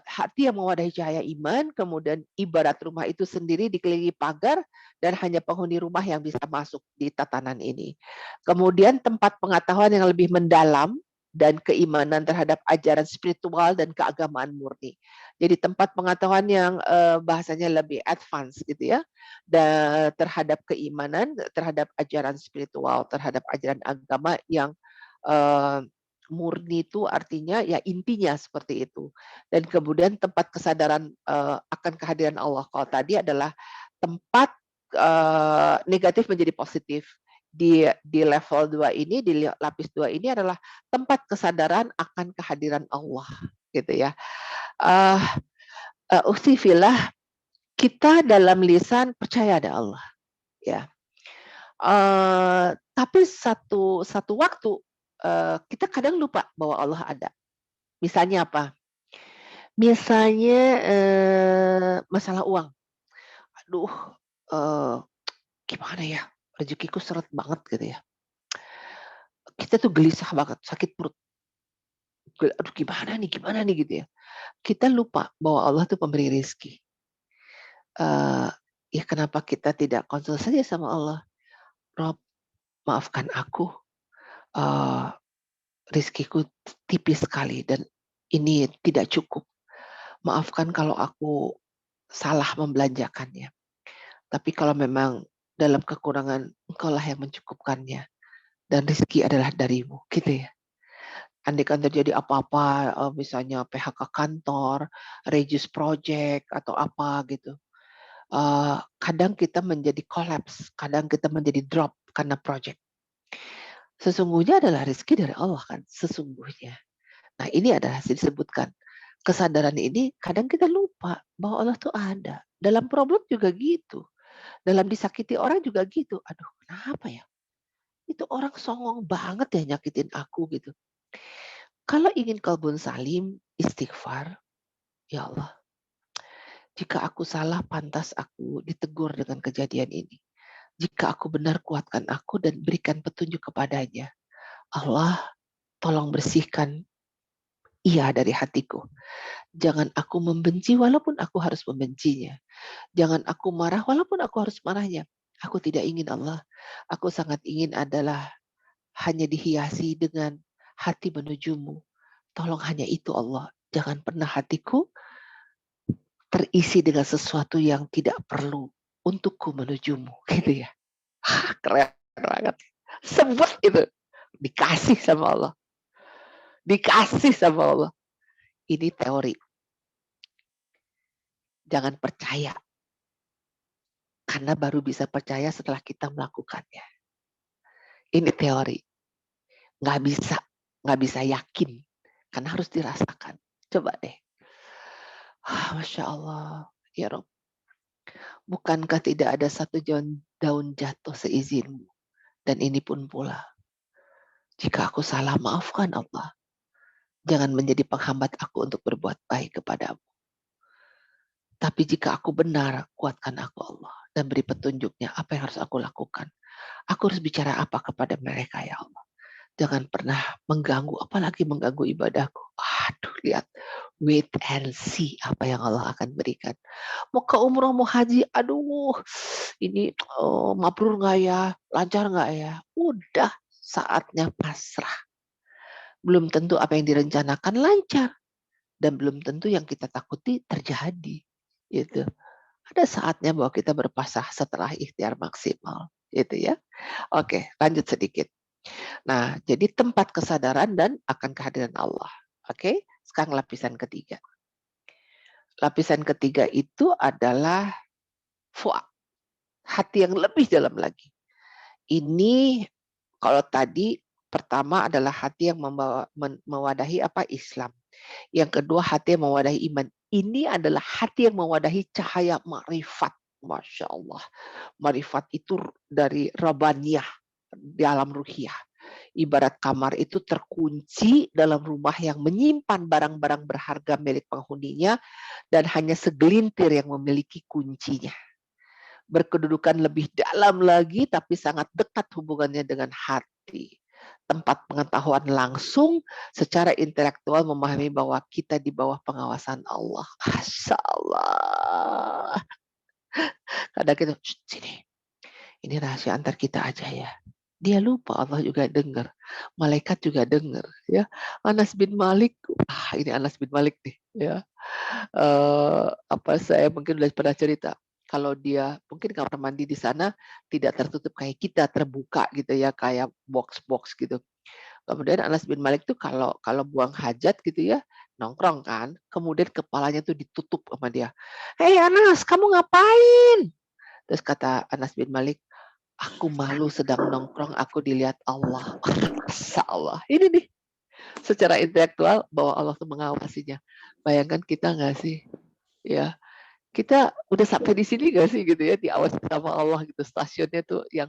Hati yang mewadahi cahaya iman, kemudian ibarat rumah itu sendiri dikelilingi pagar dan hanya penghuni rumah yang bisa masuk di tatanan ini. Kemudian tempat pengetahuan yang lebih mendalam dan keimanan terhadap ajaran spiritual dan keagamaan murni. Jadi tempat pengetahuan yang bahasanya lebih advance gitu ya, dan terhadap keimanan, terhadap ajaran spiritual, terhadap ajaran agama yang eh, murni itu artinya ya intinya seperti itu. Dan kemudian tempat kesadaran akan kehadiran Allah. Kalau tadi adalah tempat negatif menjadi positif. Di level 2 ini, di lapis 2 ini adalah tempat kesadaran akan kehadiran Allah gitu ya. Ukhtifillah, kita dalam lisan percaya ada Allah ya. Tapi satu waktu kita kadang lupa bahwa Allah ada. Misalnya apa? Misalnya masalah uang. Aduh, eee, gimana ya, rezekiku seret banget gitu ya. Kita tuh gelisah banget, sakit perut. Aduh gimana nih gitu ya. Kita lupa bahwa Allah tuh pemberi rezeki. Eee, ya kenapa kita tidak konsul saja sama Allah, "Rob, maafkan aku, eee, rezekiku tipis sekali dan ini tidak cukup. Maafkan kalau aku salah membelanjakannya. Tapi kalau memang dalam kekurangan, Engkaulah yang mencukupkannya dan rezeki adalah darimu." Gitu ya. Andaikan terjadi apa-apa, misalnya PHK kantor, reduce project atau apa gitu, kadang kita menjadi collapse, kadang kita menjadi drop karena project. Sesungguhnya adalah rezeki dari Allah kan, sesungguhnya. Nah, ini adalah disebutkan. Kesadaran ini kadang kita lupa bahwa Allah tuh ada. Dalam problem juga gitu. Dalam disakiti orang juga gitu. Aduh, kenapa ya? Itu orang songong banget ya nyakitin aku gitu. Kalau ingin kalbun salim, istighfar, ya Allah, jika aku salah pantas aku ditegur dengan kejadian ini. Jika aku benar kuatkan aku dan berikan petunjuk kepadanya. Allah, tolong bersihkan ia dari hatiku. Jangan aku membenci walaupun aku harus membencinya. Jangan aku marah walaupun aku harus marahnya. Aku tidak ingin Allah. Aku sangat ingin adalah hanya dihiasi dengan hati menujumu. Tolong hanya itu Allah. Jangan pernah hatiku terisi dengan sesuatu yang tidak perlu untukku menujumu, gitu ya. Keren banget. Sebut itu. Dikasih sama Allah. Dikasih sama Allah. Ini teori. Jangan percaya. Karena baru bisa percaya setelah kita melakukannya. Ini teori. Nggak bisa yakin. Karena harus dirasakan. Coba deh. Masya Allah. Ya Rob. Bukankah tidak ada satu daun jatuh seizinmu? Dan ini pun pula. Jika aku salah, maafkan Allah. Jangan menjadi penghambat aku untuk berbuat baik kepadamu. Tapi jika aku benar, kuatkan aku Allah. Dan beri petunjuknya apa yang harus aku lakukan. Aku harus bicara apa kepada mereka ya Allah. Jangan pernah mengganggu, apalagi mengganggu ibadahku. Aduh, lihat. Wait and see apa yang Allah akan berikan. Mau ke umroh, mau haji, aduh. Ini mabrur nggak ya? Lancar nggak ya? Udah saatnya pasrah. Belum tentu apa yang direncanakan lancar. Dan belum tentu yang kita takuti terjadi. Gitu. Ada saatnya bahwa kita berpasrah setelah ikhtiar maksimal. Gitu ya. Oke, lanjut sedikit. Nah, jadi tempat kesadaran dan akan kehadiran Allah. Oke, sekarang lapisan ketiga. Lapisan ketiga itu adalah fuad, hati yang lebih dalam lagi. Ini kalau tadi pertama adalah hati yang mewadahi apa? Islam. Yang kedua hati yang mewadahi iman. Ini adalah hati yang mewadahi cahaya ma'rifat. Masya Allah. Ma'rifat itu dari Rabbaniyah di alam ruhiyah. Ibarat kamar itu terkunci dalam rumah yang menyimpan barang-barang berharga milik penghuninya dan hanya segelintir yang memiliki kuncinya. Berkedudukan lebih dalam lagi tapi sangat dekat hubungannya dengan hati. Tempat pengetahuan langsung secara intelektual memahami bahwa kita di bawah pengawasan Allah. Masya Allah. Kadang kita, sini, ini rahasia antar kita aja ya. Dia lupa Allah juga dengar. Malaikat juga dengar. Ya. Anas bin Malik, ini Anas bin Malik nih. Ya. Saya mungkin sudah pernah cerita. Kalau dia mungkin kamar mandi di sana tidak tertutup kayak kita, terbuka gitu ya, kayak box-box gitu. Kemudian Anas bin Malik tuh kalau buang hajat gitu ya, nongkrong kan, kemudian kepalanya tuh ditutup sama dia. Hei Anas, kamu ngapain? Terus kata Anas bin Malik, aku malu sedang nongkrong, aku dilihat Allah. Masya Allah. Ini nih, secara intelektual bahwa Allah tuh mengawasinya. Bayangkan kita nggak sih? Ya, kita udah sampai di sini nggak sih gitu ya, diawasi sama Allah gitu. Stasiunnya tuh yang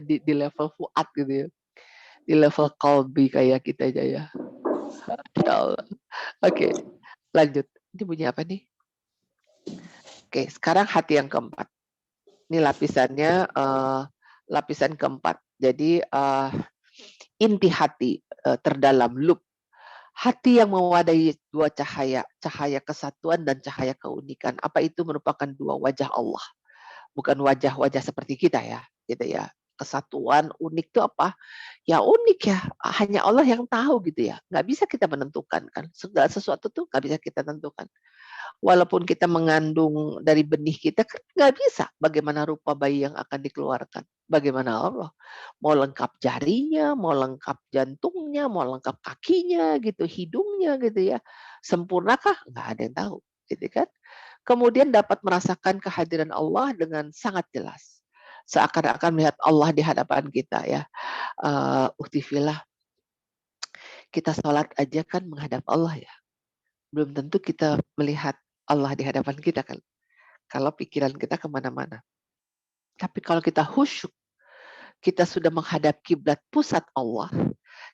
di level fuad gitu ya. Di level kalbi kayak kita aja ya. Masya Allah. Oke, lanjut. Ini bunyi apa nih? Oke, sekarang hati yang keempat. Ini lapisannya lapisan keempat. Jadi inti hati terdalam loop. Hati yang mewadahi dua cahaya, cahaya kesatuan dan cahaya keunikan. Apa itu merupakan dua wajah Allah? Bukan wajah-wajah seperti kita ya, gitu ya. Kesatuan unik itu apa? Ya unik ya, hanya Allah yang tahu gitu ya. Nggak bisa kita menentukan kan. Segala sesuatu tuh nggak bisa kita tentukan. Walaupun kita mengandung dari benih kita, kan nggak bisa bagaimana rupa bayi yang akan dikeluarkan. Bagaimana Allah. Mau lengkap jarinya, mau lengkap jantungnya, mau lengkap kakinya, gitu, hidungnya gitu ya. Sempurnakah? Nggak ada yang tahu. Gitu kan. Kemudian dapat merasakan kehadiran Allah dengan sangat jelas. Seakan-akan melihat Allah di hadapan kita ya. Uktifillah, kita sholat aja kan menghadap Allah ya. Belum tentu kita melihat Allah di hadapan kita kan. Kalau pikiran kita kemana-mana. Tapi kalau kita khusyuk, kita sudah menghadap kiblat pusat Allah,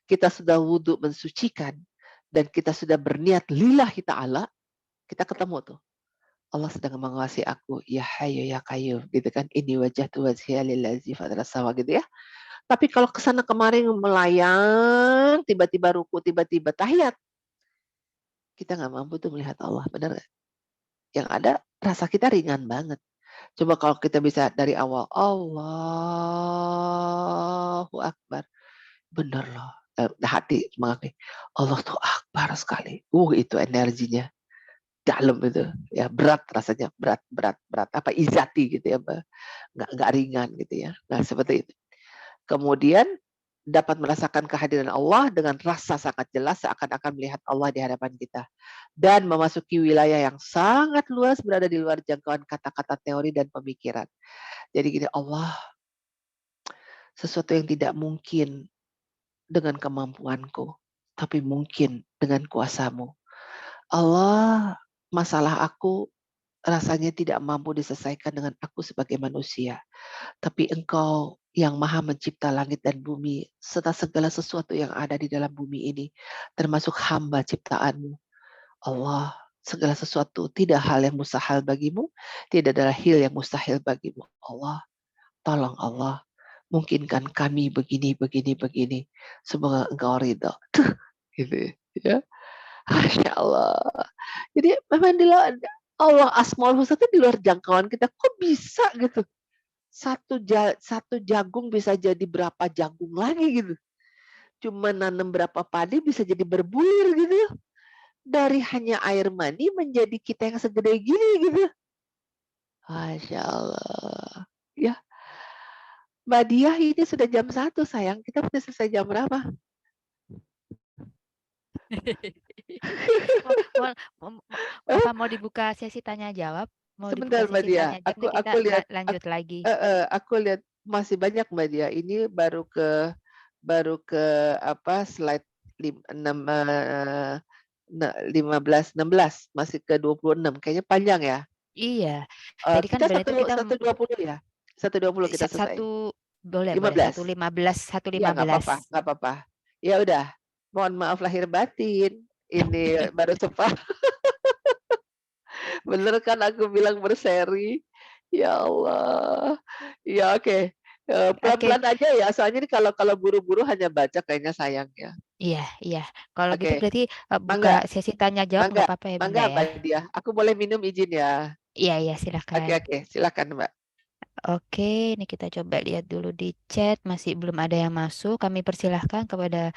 kita sudah wudhu mensucikan, dan kita sudah berniat lillahi ta'ala, kita ketemu tuh. Allah sedang mengawasi aku, ya hayu ya qayyum, gitu kan. Ini wajah tu wajhiya lillazi fadras sama gitu ya. Tapi kalau kesana kemarin melayang, tiba-tiba ruku, tiba-tiba tahiyat, kita nggak mampu tuh melihat Allah, benar nggak? Yang ada rasa kita ringan banget. Coba kalau kita bisa dari awal, Allahu Akbar. Bener loh. Hati mengakui, Allah tuh akbar sekali. Itu energinya. dalam itu, ya berat rasanya, berat, apa izati gitu ya, nggak ringan gitu ya. Nah seperti itu. Kemudian dapat merasakan kehadiran Allah dengan rasa sangat jelas seakan-akan melihat Allah di hadapan kita. Dan memasuki wilayah yang sangat luas berada di luar jangkauan kata-kata teori dan pemikiran. Jadi gini, Allah sesuatu yang tidak mungkin dengan kemampuanku, tapi mungkin dengan kuasamu. Allah, masalah aku rasanya tidak mampu diselesaikan dengan aku sebagai manusia. Tapi Engkau yang maha mencipta langit dan bumi, serta segala sesuatu yang ada di dalam bumi ini, termasuk hamba ciptaanmu. Allah, segala sesuatu, tidak hal yang mustahil bagimu, tidak ada hal yang mustahil bagimu. Allah, tolong Allah, mungkinkan kami begini, begini, begini. Semoga Engkau ridho. Gitu ya. Masya Allah. Jadi memang Allah Asmaul Husna itu di luar jangkauan kita. Kok bisa gitu? Satu jagung bisa jadi berapa jagung lagi gitu. Cuma nanam berapa padi bisa jadi berbulir gitu ya. Dari hanya air mani menjadi kita yang segede gini gitu. Masya Allah. Ya, Mbak Diah ini sudah jam 1 sayang. Kita udah selesai jam berapa? Apa mau dibuka sesi tanya jawab? Mau dibuka Sebentar Mbak sesi Diah. tanya jawab nih, kita Aku lihat lanjut lagi. aku lihat masih banyak Mbak Diah. Ini baru ke apa slide 15 masih ke 26. Kayaknya panjang ya. Iya, tadi kan Kita berarti kita 120 ya. 120 kita selesai. boleh 15. 1:15 Iya nggak 1:15. apa-apa, nggak apa-apa. Ya udah. Mohon maaf lahir batin. Ini baru sempat. Bener kan aku bilang berseri. Ya Allah. Ya oke. Oke, Pelan-pelan aja ya. Soalnya ini kalau buru-buru hanya baca kayaknya sayang ya. iya, iya. Kalau gitu Oke. berarti buka Mangga, sesi tanya jawab mangga, nggak apa-apa ya Bunda mangga ya? Mbak Dia. Aku boleh minum izin ya. Iya, iya Oke silakan. oke, silakan Mbak. Oke, ini kita coba lihat dulu di chat, masih belum ada yang masuk. Kami persilahkan kepada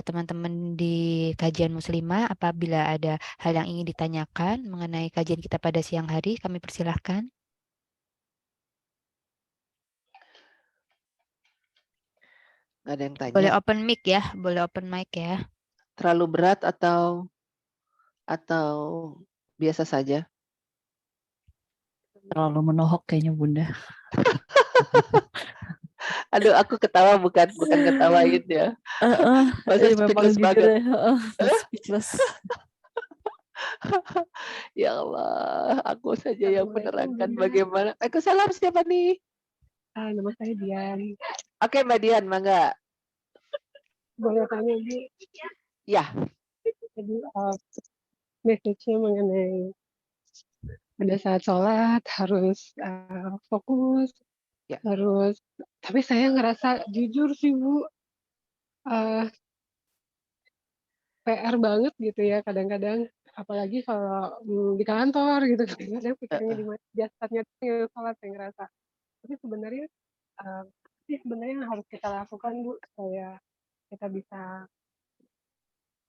teman-teman di kajian muslimah apabila ada hal yang ingin ditanyakan mengenai kajian kita pada siang hari, kami persilahkan. Nggak ada yang tanya. Boleh open mic ya, boleh open mic ya. Terlalu berat atau biasa saja? Terlalu menohok kayaknya Bunda. Aduh, aku ketawa bukan ketawain ya. Masa Memang speechless jujur banget. ya, speechless. Ya Allah, aku saja yang Assalamualaikum, menerangkan Bunda. bagaimana. Waalaikumsalam, siapa nih? Nama saya Dian. Oke, Mbak Dian, mangga. Boleh tanya, Bu? Ya, Jadi, message-nya mengenai pada saat sholat harus fokus, Ya. harus. Tapi saya ngerasa jujur sih, Bu, PR banget gitu ya kadang-kadang. Apalagi kalau di kantor gitu, kadang-kadang pikirnya di jasadnya tuh yang sholat saya ngerasa. Tapi sebenarnya yang harus kita lakukan, Bu, supaya kita bisa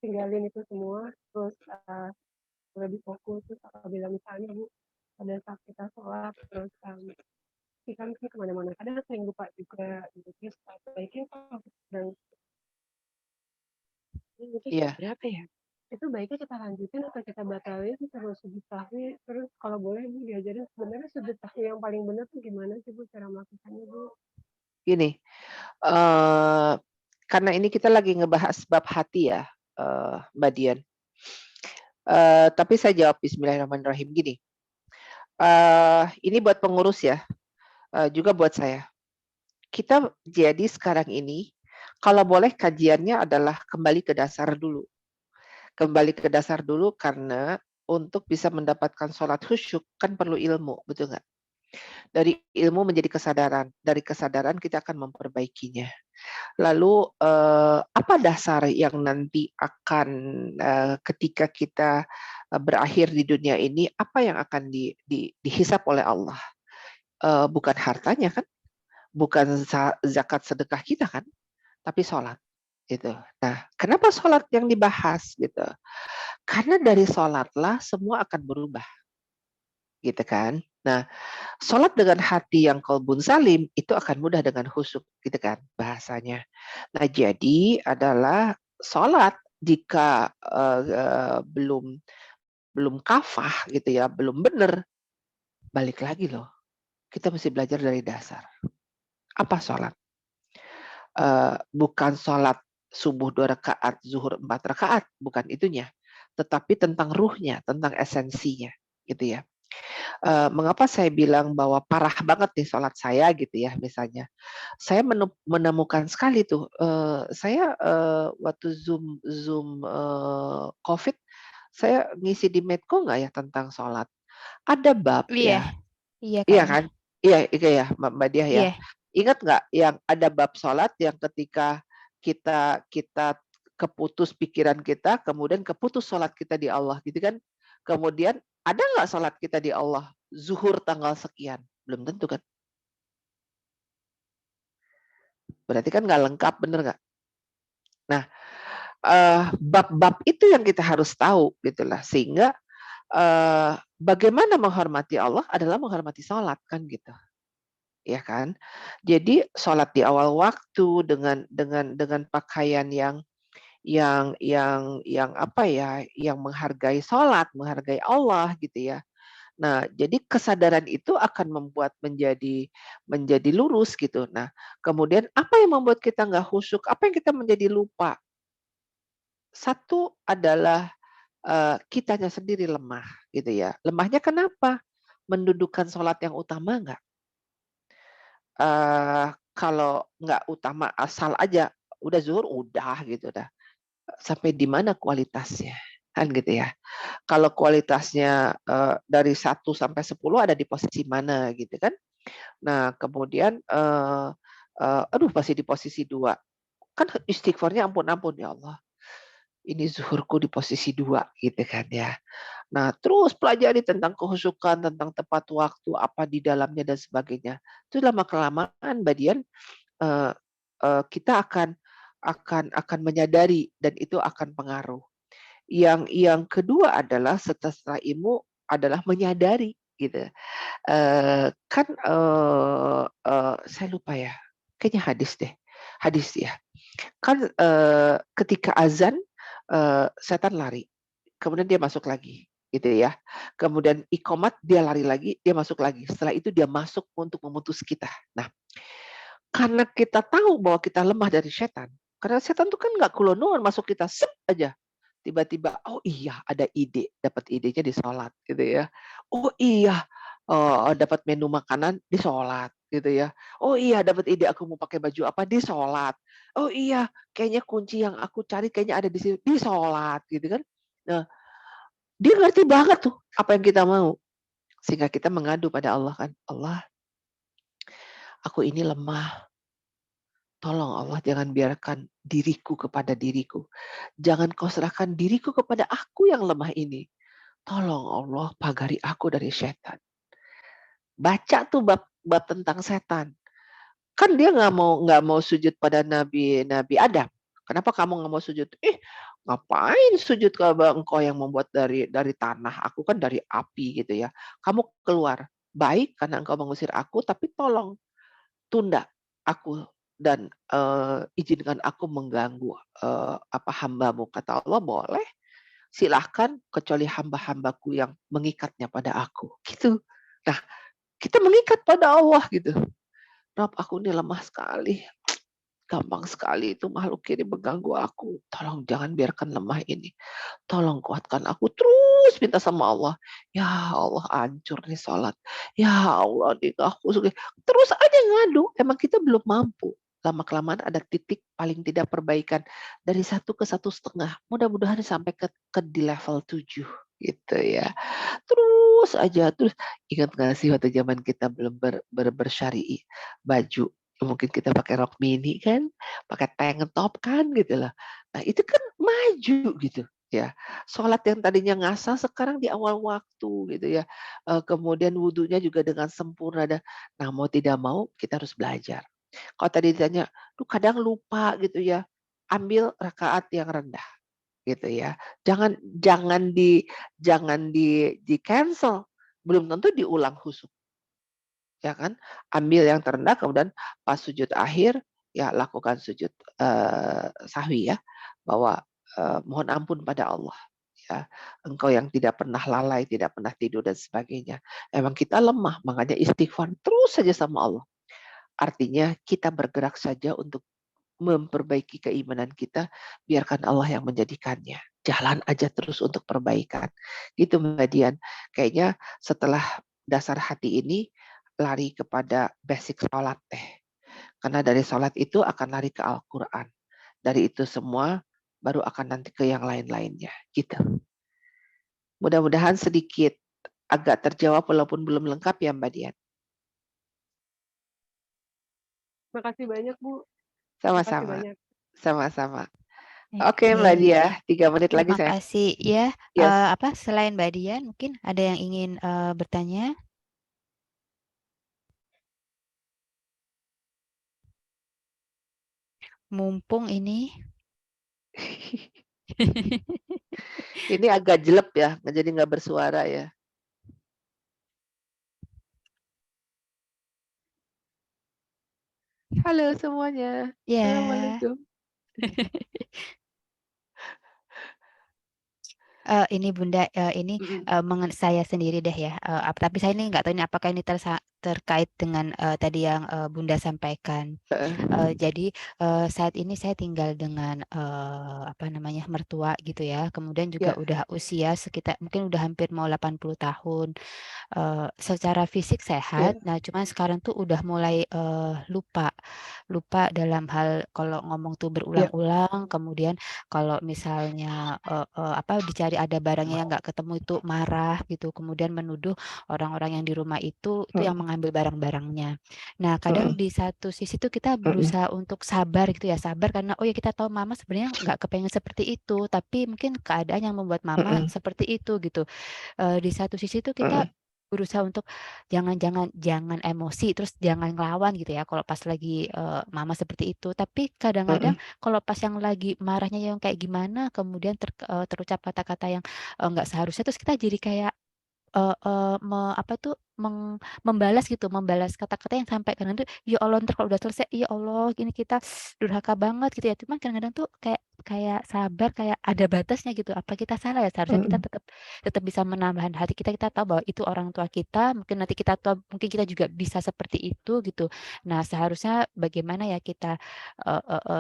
tinggalin itu semua, terus lebih fokus. Terus apabila misalnya Bu pada saat kita sholat terus kita kan kemana-mana kadang sering lupa juga gitu, terus baiknya kalau sedang itu Iya. berapa ya, itu baiknya kita lanjutin atau kita batalin terus sujud sahwi. Terus kalau boleh Bu diajarin sebenarnya sujud sahwi yang paling benar tuh gimana sih Bu cara melakukannya Bu? Gini, karena ini kita lagi ngebahas bab hati ya, Mbak Dian. Tapi saya jawab Bismillahirrahmanirrahim gini. Ini buat pengurus ya, juga buat saya. Kita jadi sekarang ini, kalau boleh kajiannya adalah kembali ke dasar dulu. Kembali ke dasar dulu karena untuk bisa mendapatkan sholat khusyuk kan perlu ilmu, betul nggak? Dari ilmu menjadi kesadaran, dari kesadaran kita akan memperbaikinya. Lalu apa dasar yang nanti akan ketika kita berakhir di dunia ini, apa yang akan dihisap oleh Allah? Bukan hartanya kan, bukan zakat sedekah kita kan, tapi sholat. Gitu. Nah, kenapa sholat yang dibahas gitu? Karena dari sholatlah semua akan berubah, gitu kan. Nah, sholat dengan hati yang qalbun salim itu akan mudah dengan khusyuk, gitu kan bahasanya. Nah, jadi adalah sholat jika belum kafah gitu ya, belum benar, balik lagi loh. Kita mesti belajar dari dasar. Apa sholat? Bukan sholat subuh 2 rakaat, zuhur 4 rakaat, bukan itunya. Tetapi tentang ruhnya, tentang esensinya, gitu ya. Mengapa saya bilang bahwa parah banget nih sholat saya gitu ya, misalnya. Saya menemukan sekali tuh, saya waktu Zoom COVID, saya ngisi di Medco nggak ya tentang sholat. Ada bab Iya, ya, iya iya kayaknya. kan? Iya ya Mbak Diah ya. Iya, Ingat nggak yang ada bab sholat yang ketika kita keputus pikiran kita, kemudian keputus sholat kita di Allah gitu kan. Kemudian ada nggak sholat kita di Allah zuhur tanggal sekian? Belum tentu kan. Berarti kan nggak lengkap, bener nggak? Nah, bab-bab itu yang kita harus tahu gitulah, sehingga bagaimana menghormati Allah adalah menghormati sholat kan gitu. Ya kan? Jadi sholat di awal waktu dengan pakaian yang apa ya, yang menghargai sholat, menghargai Allah gitu ya. Nah, jadi kesadaran itu akan membuat menjadi lurus gitu. Nah, kemudian apa yang membuat kita nggak khusyuk? Apa yang kita menjadi lupa? Satu adalah kitanya sendiri lemah gitu ya. Lemahnya kenapa? Mendudukan sholat yang utama nggak? Kalau nggak utama asal aja, udah zuhur udah gitu dah. Sampai di mana kualitasnya? Kan gitu ya. Kalau kualitasnya dari 1 sampai 10 ada di posisi mana gitu kan. Nah, kemudian aduh masih di posisi 2. Kan istighfarnya ampun-ampun ya Allah. Ini zuhurku di posisi 2 gitu kan ya. Nah, terus pelajari tentang kehusukan, tentang tepat waktu, apa di dalamnya dan sebagainya. Itu lama-kelamaan Mbak Dian, eee kita akan menyadari dan itu akan pengaruh. Yang kedua adalah setelah ilmu adalah menyadari gitu. Kan, saya lupa ya, kayaknya hadis deh, hadis ya. Kan, ketika azan, setan lari, kemudian dia masuk lagi, gitu ya. Kemudian iqomat dia lari lagi, dia masuk lagi. Setelah itu dia masuk untuk memutus kita. Nah, karena kita tahu bahwa kita lemah dari setan, karena setan itu kan nggak kulonuan masuk kita sep aja. Tiba-tiba, oh iya ada ide, dapat idenya di sholat gitu ya. Oh iya, dapat menu makanan di sholat gitu ya. Oh iya dapat ide aku mau pakai baju apa di sholat. Oh iya kayaknya kunci yang aku cari kayaknya ada di sini di sholat gitu kan. Nah, dia ngerti banget tuh apa yang kita mau. Sehingga kita mengadu pada Allah kan, Allah aku ini lemah. Tolong Allah jangan biarkan diriku kepada diriku. Jangan kau serahkan diriku kepada aku yang lemah ini. Tolong Allah pagari aku dari setan. Baca tuh bab tentang setan. Kan dia nggak mau sujud pada Nabi Nabi Adam. Kenapa kamu nggak mau sujud? Ngapain sujud kalau engkau yang membuat dari tanah, aku kan dari api gitu ya. Kamu keluar. Baik karena engkau mengusir aku, tapi tolong tunda aku dan izinkan aku mengganggu hambamu. Kata Allah boleh. Silahkan kecuali hamba-hambaku yang mengikatnya pada aku. Gitu. Nah, kita mengikat pada Allah gitu. Rob, aku ini lemah sekali. Gampang sekali itu makhluk ini mengganggu aku. Tolong jangan biarkan lemah ini. Tolong kuatkan aku. Terus minta sama Allah. Ya Allah hancur nih sholat. Ya Allah nih aku. Terus aja ngadu. Emang kita belum mampu. Lama-kelamaan ada titik paling tidak perbaikan. Dari 1 ke 1,5. Mudah-mudahan sampai ke di level 7. Gitu ya. Terus aja. Terus ingat gak sih waktu zaman kita belum bersyari'i baju. Mungkin kita pakai rok mini kan, pakai tank top kan gitu loh. Nah itu kan maju gitu ya. Sholat yang tadinya ngasal sekarang di awal waktu gitu ya. Kemudian wudhunya juga dengan sempurna. Nah mau tidak mau kita harus belajar. Kalau tadi ditanya, kadang lupa gitu ya, ambil rakaat yang rendah gitu ya. Jangan di cancel, belum tentu diulang khusyuk, ya kan? Ambil yang terendah, kemudian pas sujud akhir ya lakukan sujud sahwi ya, bahwa mohon ampun pada Allah. Ya, engkau yang tidak pernah lalai, tidak pernah tidur dan sebagainya. Emang kita lemah, makanya istighfar terus saja sama Allah. Artinya kita bergerak saja untuk memperbaiki keimanan kita, biarkan Allah yang menjadikannya. Jalan aja terus untuk perbaikan. Gitu Mbak Dian. Kayaknya setelah dasar hati ini lari kepada basic sholat teh. Karena dari sholat itu akan lari ke Al-Quran. Dari itu semua baru akan nanti ke yang lain-lainnya. Gitu. Mudah-mudahan sedikit agak terjawab walaupun belum lengkap ya Mbak Dian. Makasih banyak Bu. Makasih Sama-sama. banyak. Sama-sama. Oke Mbak Dia, 3 menit lagi Terima saya. kasih ya. Yes. Selain Mbak Dian, mungkin ada yang ingin bertanya? Mumpung ini. Ini agak jelek ya, jadi nggak bersuara ya. Halo semuanya. Ya. Assalamualaikum. Ini Bunda, ini saya sendiri deh ya. Tapi saya ini nggak tahu ini apakah ini terkait dengan tadi yang Bunda sampaikan. Jadi saat ini saya tinggal dengan mertua gitu ya. Kemudian juga Ya. udah usia sekitar mungkin udah hampir mau 80 tahun. Secara fisik sehat, nah cuman sekarang tuh udah mulai lupa dalam hal kalau ngomong tuh berulang-ulang, kemudian kalau misalnya dicari ada barangnya yang nggak ketemu itu marah gitu, kemudian menuduh orang-orang yang di rumah itu yang mengambil barang-barangnya. Nah kadang di satu sisi tuh kita berusaha untuk sabar gitu ya, sabar karena oh ya kita tahu mama sebenarnya nggak kepengen seperti itu, tapi mungkin keadaan yang membuat mama seperti itu gitu. Di satu sisi tuh kita berusaha untuk jangan emosi, terus jangan ngelawan gitu ya kalau pas lagi mama seperti itu. Tapi kadang-kadang kalau pas yang lagi marahnya yang kayak gimana, kemudian terucap kata-kata yang nggak seharusnya, terus kita jadi kayak membalas kata-kata yang sampai kadang tuh ya Allah ntar kalau udah selesai ya Allah ini kita durhaka banget gitu ya, cuman kadang-kadang tuh kayak sabar, kayak ada batasnya gitu. Apa kita salah ya? Seharusnya kita tetap bisa menahan hati kita tahu bahwa itu orang tua kita, mungkin nanti kita tahu mungkin kita juga bisa seperti itu gitu. Nah seharusnya bagaimana ya kita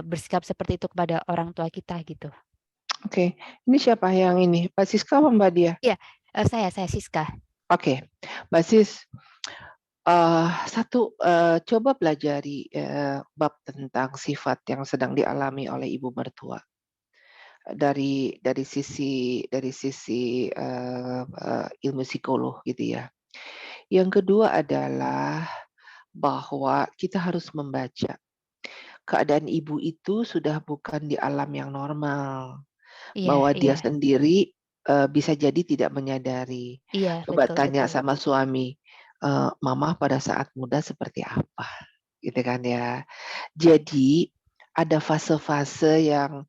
bersikap seperti itu kepada orang tua kita gitu. Oke, ini siapa yang ini? Mbak Siska apa Mbak Dia? Iya, saya Siska. Oke, Mbak Sis, coba pelajari bab tentang sifat yang sedang dialami oleh ibu mertua dari sisi ilmu psikolog gitu ya. Yang kedua adalah bahwa kita harus membaca keadaan ibu itu sudah bukan di alam yang normal, bahwa dia sendiri bisa jadi tidak menyadari. Iya, Coba betul, tanya betul. sama suami, mama pada saat muda seperti apa, gitu kan ya. Jadi ada fase-fase yang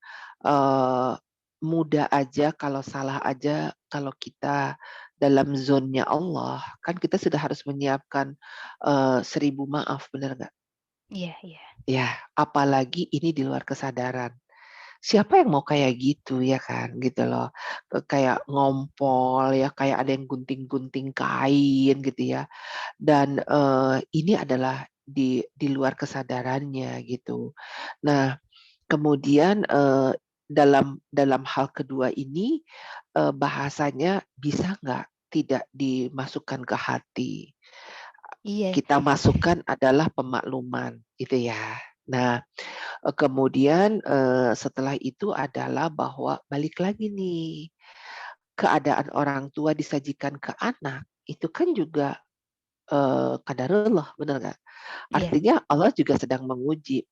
muda aja, kalau salah aja, kalau kita dalam zonnya Allah, kan kita sudah harus menyiapkan 1000 maaf, benar nggak? Iya, iya. Ya, apalagi ini di luar kesadaran. Siapa yang mau kayak gitu ya kan, gitu loh. Kayak ngompol ya, kayak ada yang gunting-gunting kain gitu ya. Dan ini adalah di luar kesadarannya gitu. Nah, kemudian dalam hal kedua ini bahasanya bisa nggak tidak dimasukkan ke hati. Iya. Kita masukkan adalah pemakluman gitu ya. Nah, kemudian setelah itu adalah bahwa balik lagi nih, keadaan orang tua disajikan ke anak itu kan juga qadarullah, benar nggak? Iya. Artinya Allah juga sedang menguji.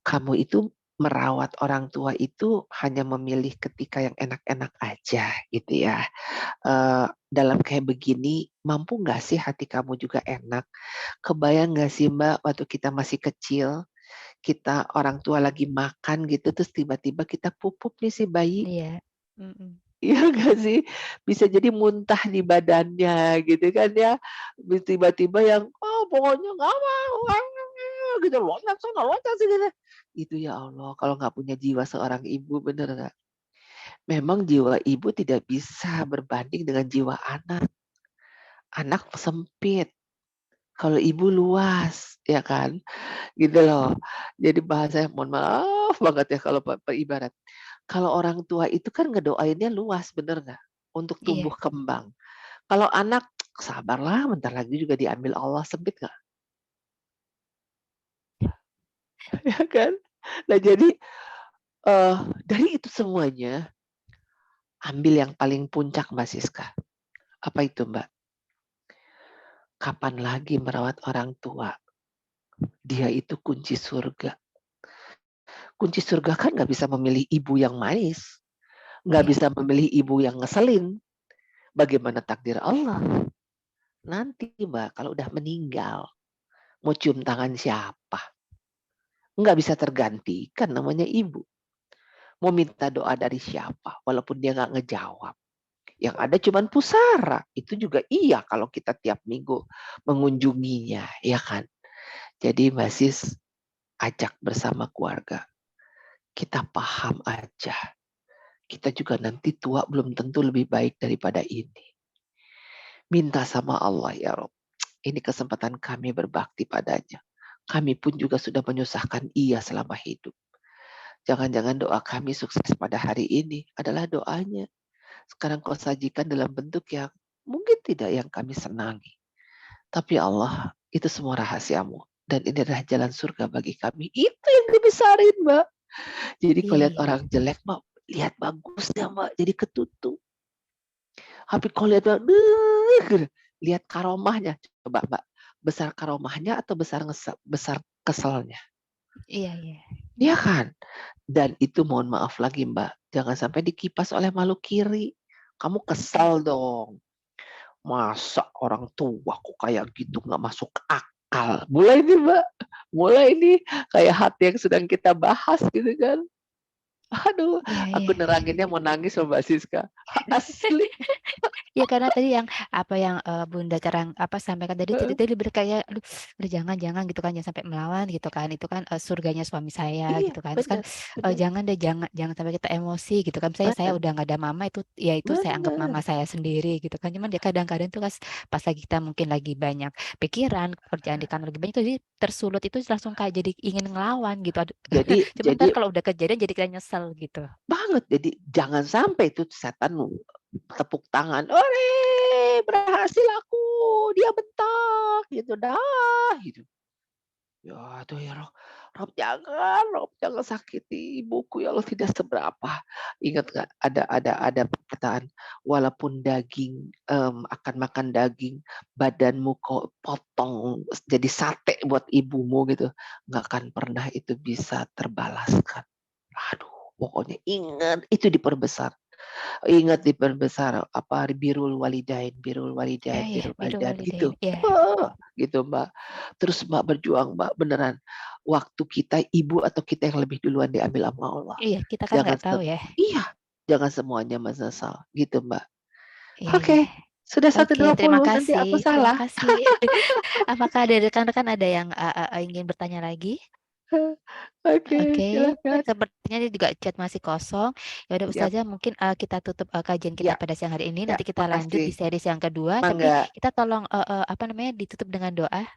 Kamu itu merawat orang tua itu hanya memilih ketika yang enak-enak aja gitu ya. Dalam kayak begini, mampu nggak sih hati kamu juga enak? Kebayang nggak sih Mbak waktu kita masih kecil, kita orang tua lagi makan gitu, terus tiba-tiba kita pupuk nih si bayi. Iya. Mm-mm. Iya nggak sih? Bisa jadi muntah di badannya gitu kan ya. Tiba-tiba yang, oh pokoknya nggak mau, gitu, loncat sana, loncat sini. Itu ya Allah, kalau nggak punya jiwa seorang ibu, bener nggak? Memang jiwa ibu tidak bisa berbanding dengan jiwa anak. Anak sempit, kalau ibu luas, ya kan? Gitu loh. Jadi bahasanya, mohon maaf banget ya kalau ibarat. Kalau orang tua itu kan ngedoainnya luas, bener nggak? Untuk Iya, tumbuh kembang. Kalau anak, sabarlah, bentar lagi juga diambil Allah, sempit nggak? Ya kan? Nah jadi dari itu semuanya, ambil yang paling puncak Mbak Siska. Apa itu Mbak? Kapan lagi merawat orang tua? Dia itu kunci surga. Kunci surga kan nggak bisa memilih ibu yang manis. Nggak iya, bisa memilih ibu yang ngeselin. Bagaimana takdir Allah? Nanti Mbak, kalau udah meninggal, mau cium tangan siapa? Nggak bisa tergantikan namanya ibu. Mau minta doa dari siapa? Walaupun dia nggak ngejawab. Yang ada cuman pusara. Itu juga iya kalau kita tiap minggu mengunjunginya. Ya kan? Jadi Mbak Sis, ajak bersama keluarga. Kita paham aja. Kita juga nanti tua belum tentu lebih baik daripada ini. Minta sama Allah ya Rob. Ini kesempatan kami berbakti padanya. Kami pun juga sudah menyusahkan ia selama hidup. Jangan-jangan doa kami sukses pada hari ini adalah doanya. Sekarang kau sajikan dalam bentuk yang mungkin tidak yang kami senangi. Tapi Allah, itu semua rahasiamu. Dan ini adalah jalan surga bagi kami. Itu yang dibesarin, Mbak. Jadi kalau lihat iya, orang jelek, Mbak, lihat bagusnya, Mbak. Jadi ketutup. Tapi kalau lihat, lihat karomahnya. Coba, Mbak. Besar karomahnya atau besar keselnya? iya, iya. Iya kan? Dan itu mohon maaf lagi, Mbak. Jangan sampai dikipas oleh makhluk kiri. Kamu kesal dong. Masa orang tua kok kayak gitu nggak masuk akal. Mulai nih Mbak, mulai nih kayak hati yang sedang kita bahas gitu kan. Aduh, Iya, aku iya. neranginnya mau nangis sama Mbak Siska. Asli. Ya karena tadi yang apa yang Bunda Carang apa sampaikan tadi Heeh. tadi kayak aduh jangan gitu kan jangan sampai melawan gitu kan itu kan surganya suami saya Iya, gitu kan terus kan benar, benar, jangan deh jangan sampai kita emosi gitu kan misalnya saya benar, udah nggak ada mama itu ya itu saya anggap mama benar, saya sendiri gitu kan cuman dia kadang-kadang tuh pas lagi kita mungkin lagi banyak pikiran kerjaan di kantor lagi banyak tuh jadi tersulut itu langsung kayak jadi ingin ngelawan gitu aduh, cuman jadi kan kalau udah kejadian jadi kita nyesel gitu. banget. Jadi jangan sampai itu setan tepuk tangan. Ore, berhasil aku. Dia bentak gitu dah gitu. Ya tuh ya Rob jangan sakiti ibuku ya Allah tidak seberapa. Ingat nggak ada perkataan walaupun daging akan makan daging badanmu kau potong jadi sate buat ibumu gitu nggak akan pernah itu bisa terbalaskan. Aduh, pokoknya ingat itu diperbesar. Ingat diperbesar apa birrul Ya walidain ya biru walidain gitu. ya. Gitu Mbak. Terus Mbak berjuang Mbak beneran. Waktu kita ibu atau kita yang lebih duluan diambil sama Allah. Iya kita kan Jangan nggak tahu ya. iya, jangan semuanya menyesal gitu Mbak. Iya iya. Oke, sudah Oke, terima 1:20 nanti kasih, aku terima salah. kasih. Apakah dari rekan-rekan ada yang ingin bertanya lagi? Oke, Oke, silakan. sepertinya ini juga chat masih kosong. Ya udah Siap. Ustazah, mungkin kita tutup kajian kita Ya, pada siang hari ini. ya, Nanti kita lanjut di makasih. series yang kedua. Tapi Mangga. kita tolong apa namanya ditutup dengan doa,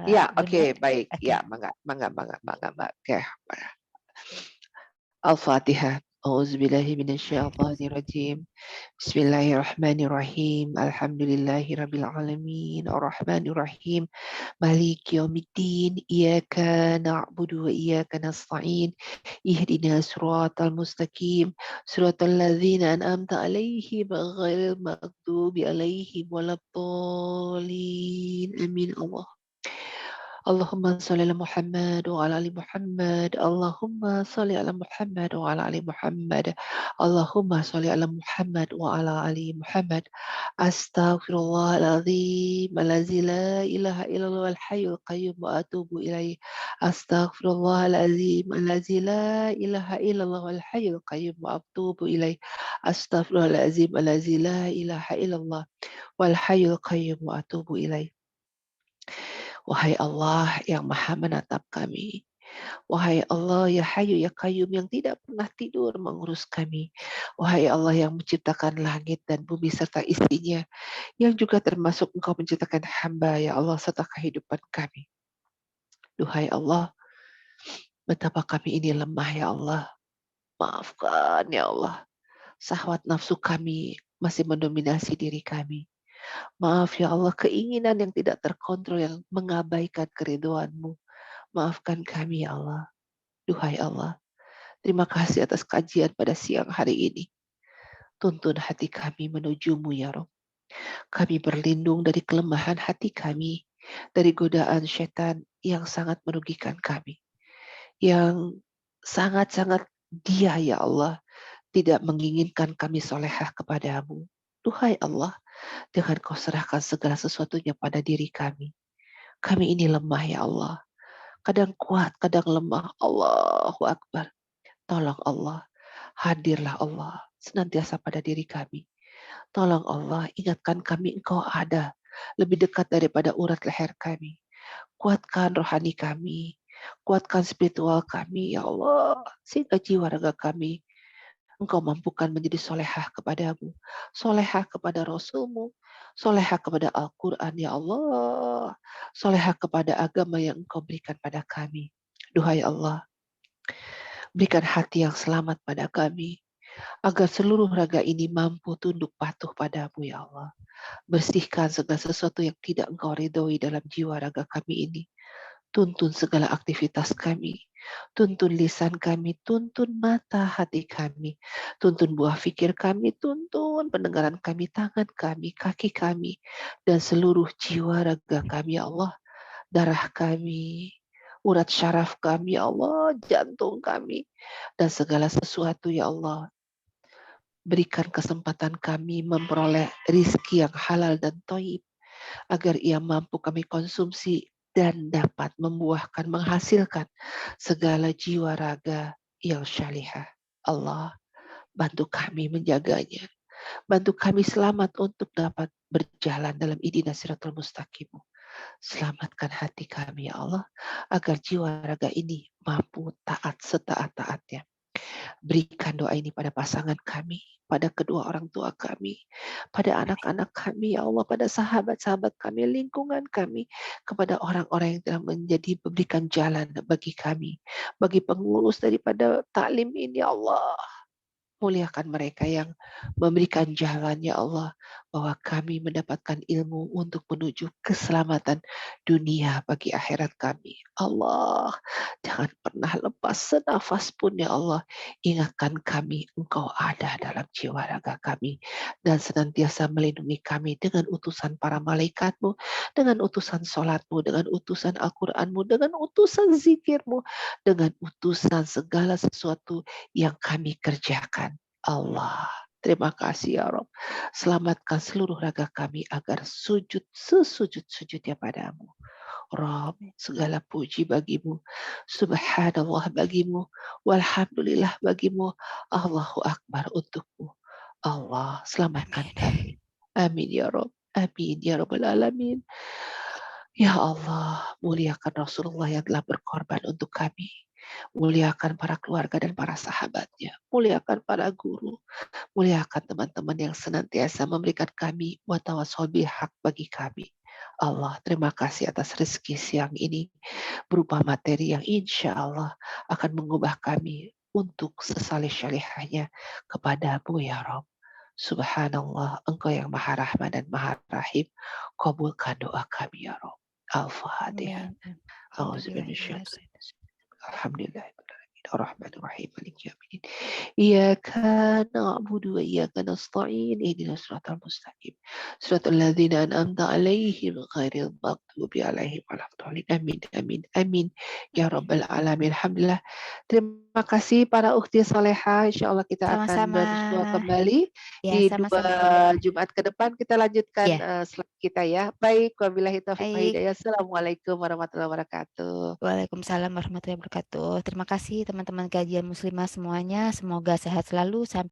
Ya, Bunda. oke, baik. Oke. Ya, mangga, Mbak. Oke. Al-Fatihah. A'udzubillahi minasyaitonirrajim. Bismillahirrahmanirrahim. Alhamdulillahirabbil alamin. Arrahmanirrahim. Maliki yaumiddin. Iyyaka na'budu wa iyyaka nasta'in. Ihdina siratal mustaqim. Siratal ladzina an'amta 'alaihim ghairil maghdubi 'alaihim waladdallin. Amin Allah. Allahumma sholli ala Muhammad wa ala ali Muhammad. Allahumma sholli ala Muhammad wa ala ali Muhammad. Allahumma sholli ala Muhammad wa ala ali Muhammad. Astaghfirullahaladzim allazi la ilaha illallah al hayyul qayyum wa atubu ilaih. Astaghfirullahaladzim allazi la ilaha illallah al hayyul qayyum wa atubu ilaih. Astaghfirullahaladzim allazi la ilaha illallah wal hayyul qayyum wa atubu ilaih. Wahai Allah yang maha menatap kami. Wahai Allah ya Hayyu ya Qayyum yang tidak pernah tidur mengurus kami. Wahai Allah yang menciptakan langit dan bumi serta isinya. Yang juga termasuk Engkau menciptakan hamba ya Allah serta kehidupan kami. Duhai Allah, betapa kami ini lemah ya Allah. Maafkan ya Allah. Syahwat nafsu kami masih mendominasi diri kami. Maaf ya Allah, keinginan yang tidak terkontrol yang mengabaikan keridhaan-Mu. Maafkan kami ya Allah. Duhai Allah, terima kasih atas kajian pada siang hari ini. Tuntun hati kami menuju-Mu ya Rabb. Kami berlindung dari kelemahan hati kami, dari godaan setan yang sangat merugikan kami. Yang sangat-sangat dia ya Allah, tidak menginginkan kami solehah kepadamu. Duhai Allah, dengan Kau serahkan segala sesuatunya pada diri kami. Kami ini lemah ya Allah. Kadang kuat, kadang lemah. Allahu Akbar. Tolong Allah, hadirlah Allah senantiasa pada diri kami. Tolong Allah, ingatkan kami Engkau ada lebih dekat daripada urat leher kami. Kuatkan rohani kami, kuatkan spiritual kami ya Allah, sehingga jiwa raga kami Engkau mampukan menjadi solehah kepadamu, solehah kepada Rasul-Mu, solehah kepada Al-Quran ya Allah, solehah kepada agama yang Engkau berikan pada kami. Duhai Allah, berikan hati yang selamat pada kami, agar seluruh raga ini mampu tunduk patuh padamu ya Allah. Bersihkan segala sesuatu yang tidak Engkau ridhoi dalam jiwa raga kami ini. Tuntun segala aktivitas kami, tuntun lisan kami, tuntun mata hati kami, tuntun buah fikir kami, tuntun pendengaran kami, tangan kami, kaki kami, dan seluruh jiwa raga kami ya Allah, darah kami, urat syaraf kami ya Allah, jantung kami, dan segala sesuatu ya Allah. Berikan kesempatan kami memperoleh rizki yang halal dan thayyib, agar ia mampu kami konsumsi dan dapat membuahkan, menghasilkan segala jiwa raga yang syalihah. Allah, bantu kami menjaganya. Bantu kami selamat untuk dapat berjalan dalam idina siratul mustaqim. Selamatkan hati kami ya Allah, agar jiwa raga ini mampu taat setaat-taatnya. Berikan doa ini pada pasangan kami, pada kedua orang tua kami, pada anak-anak kami, ya Allah, pada sahabat-sahabat kami, lingkungan kami, kepada orang-orang yang telah menjadi berikan jalan bagi kami, bagi pengurus daripada taklim ini, ya Allah. Muliakan mereka yang memberikan jalan, ya Allah, bahwa kami mendapatkan ilmu untuk menuju keselamatan dunia bagi akhirat kami. Allah, jangan pernah lepas senafas pun, ya Allah. Ingatkan kami, Engkau ada dalam jiwa raga kami, dan senantiasa melindungi kami dengan utusan para malaikatmu, dengan utusan sholatmu, dengan utusan Al-Quranmu, dengan utusan zikirmu, dengan utusan segala sesuatu yang kami kerjakan. Allah, terima kasih ya Rob. Selamatkan seluruh raga kami agar sujud sesujud-sujudnya padamu. Rob, segala puji bagimu. Subhanallah bagimu. Walhamdulillah bagimu. Allahu Akbar untukmu. Allah, selamatkan kami. Amin ya Rob. Amin ya Rabbal Alamin. Ya Allah, muliakan Rasulullah yang telah berkorban untuk kami. Muliakan para keluarga dan para sahabatnya. Muliakan para guru. Muliakan teman-teman yang senantiasa memberikan kami watawasol hak bagi kami. Allah, terima kasih atas rezeki siang ini berupa materi yang insya Allah akan mengubah kami untuk sesalih syalihahnya kepadamu ya Rabb. Subhanallah, Engkau yang Maha Rahman dan Maha Rahim. Kabulkan doa kami ya Rabb. Al-Fatihah. Alhamdulillah. Bismillahirrahmanirrahim. Maliki yaumiddin. Iyyaka na'budu wa iyyaka nasta'in. Ihdinas siratal mustaqim. Siratal ladzina an'amta 'alaihim ghairil maghdubi 'alaihim waladdallin. Amin amin amin ya rabbal alamin. Alhamdulillah. Terima kasih para ukhti salehah. Insyaallah kita akan Sama-sama. bersua kembali Ya, di 2 sama-sama. Jumat ke depan. Kita lanjutkan Ya, slide kita ya. Baik, wabillahi taufiq wal baik. hidayah. Assalamualaikum warahmatullahi wabarakatuh. Waalaikumsalam warahmatullahi wabarakatuh. Terima kasih teman-teman kajian muslimah semuanya. Semoga sehat selalu. Sampai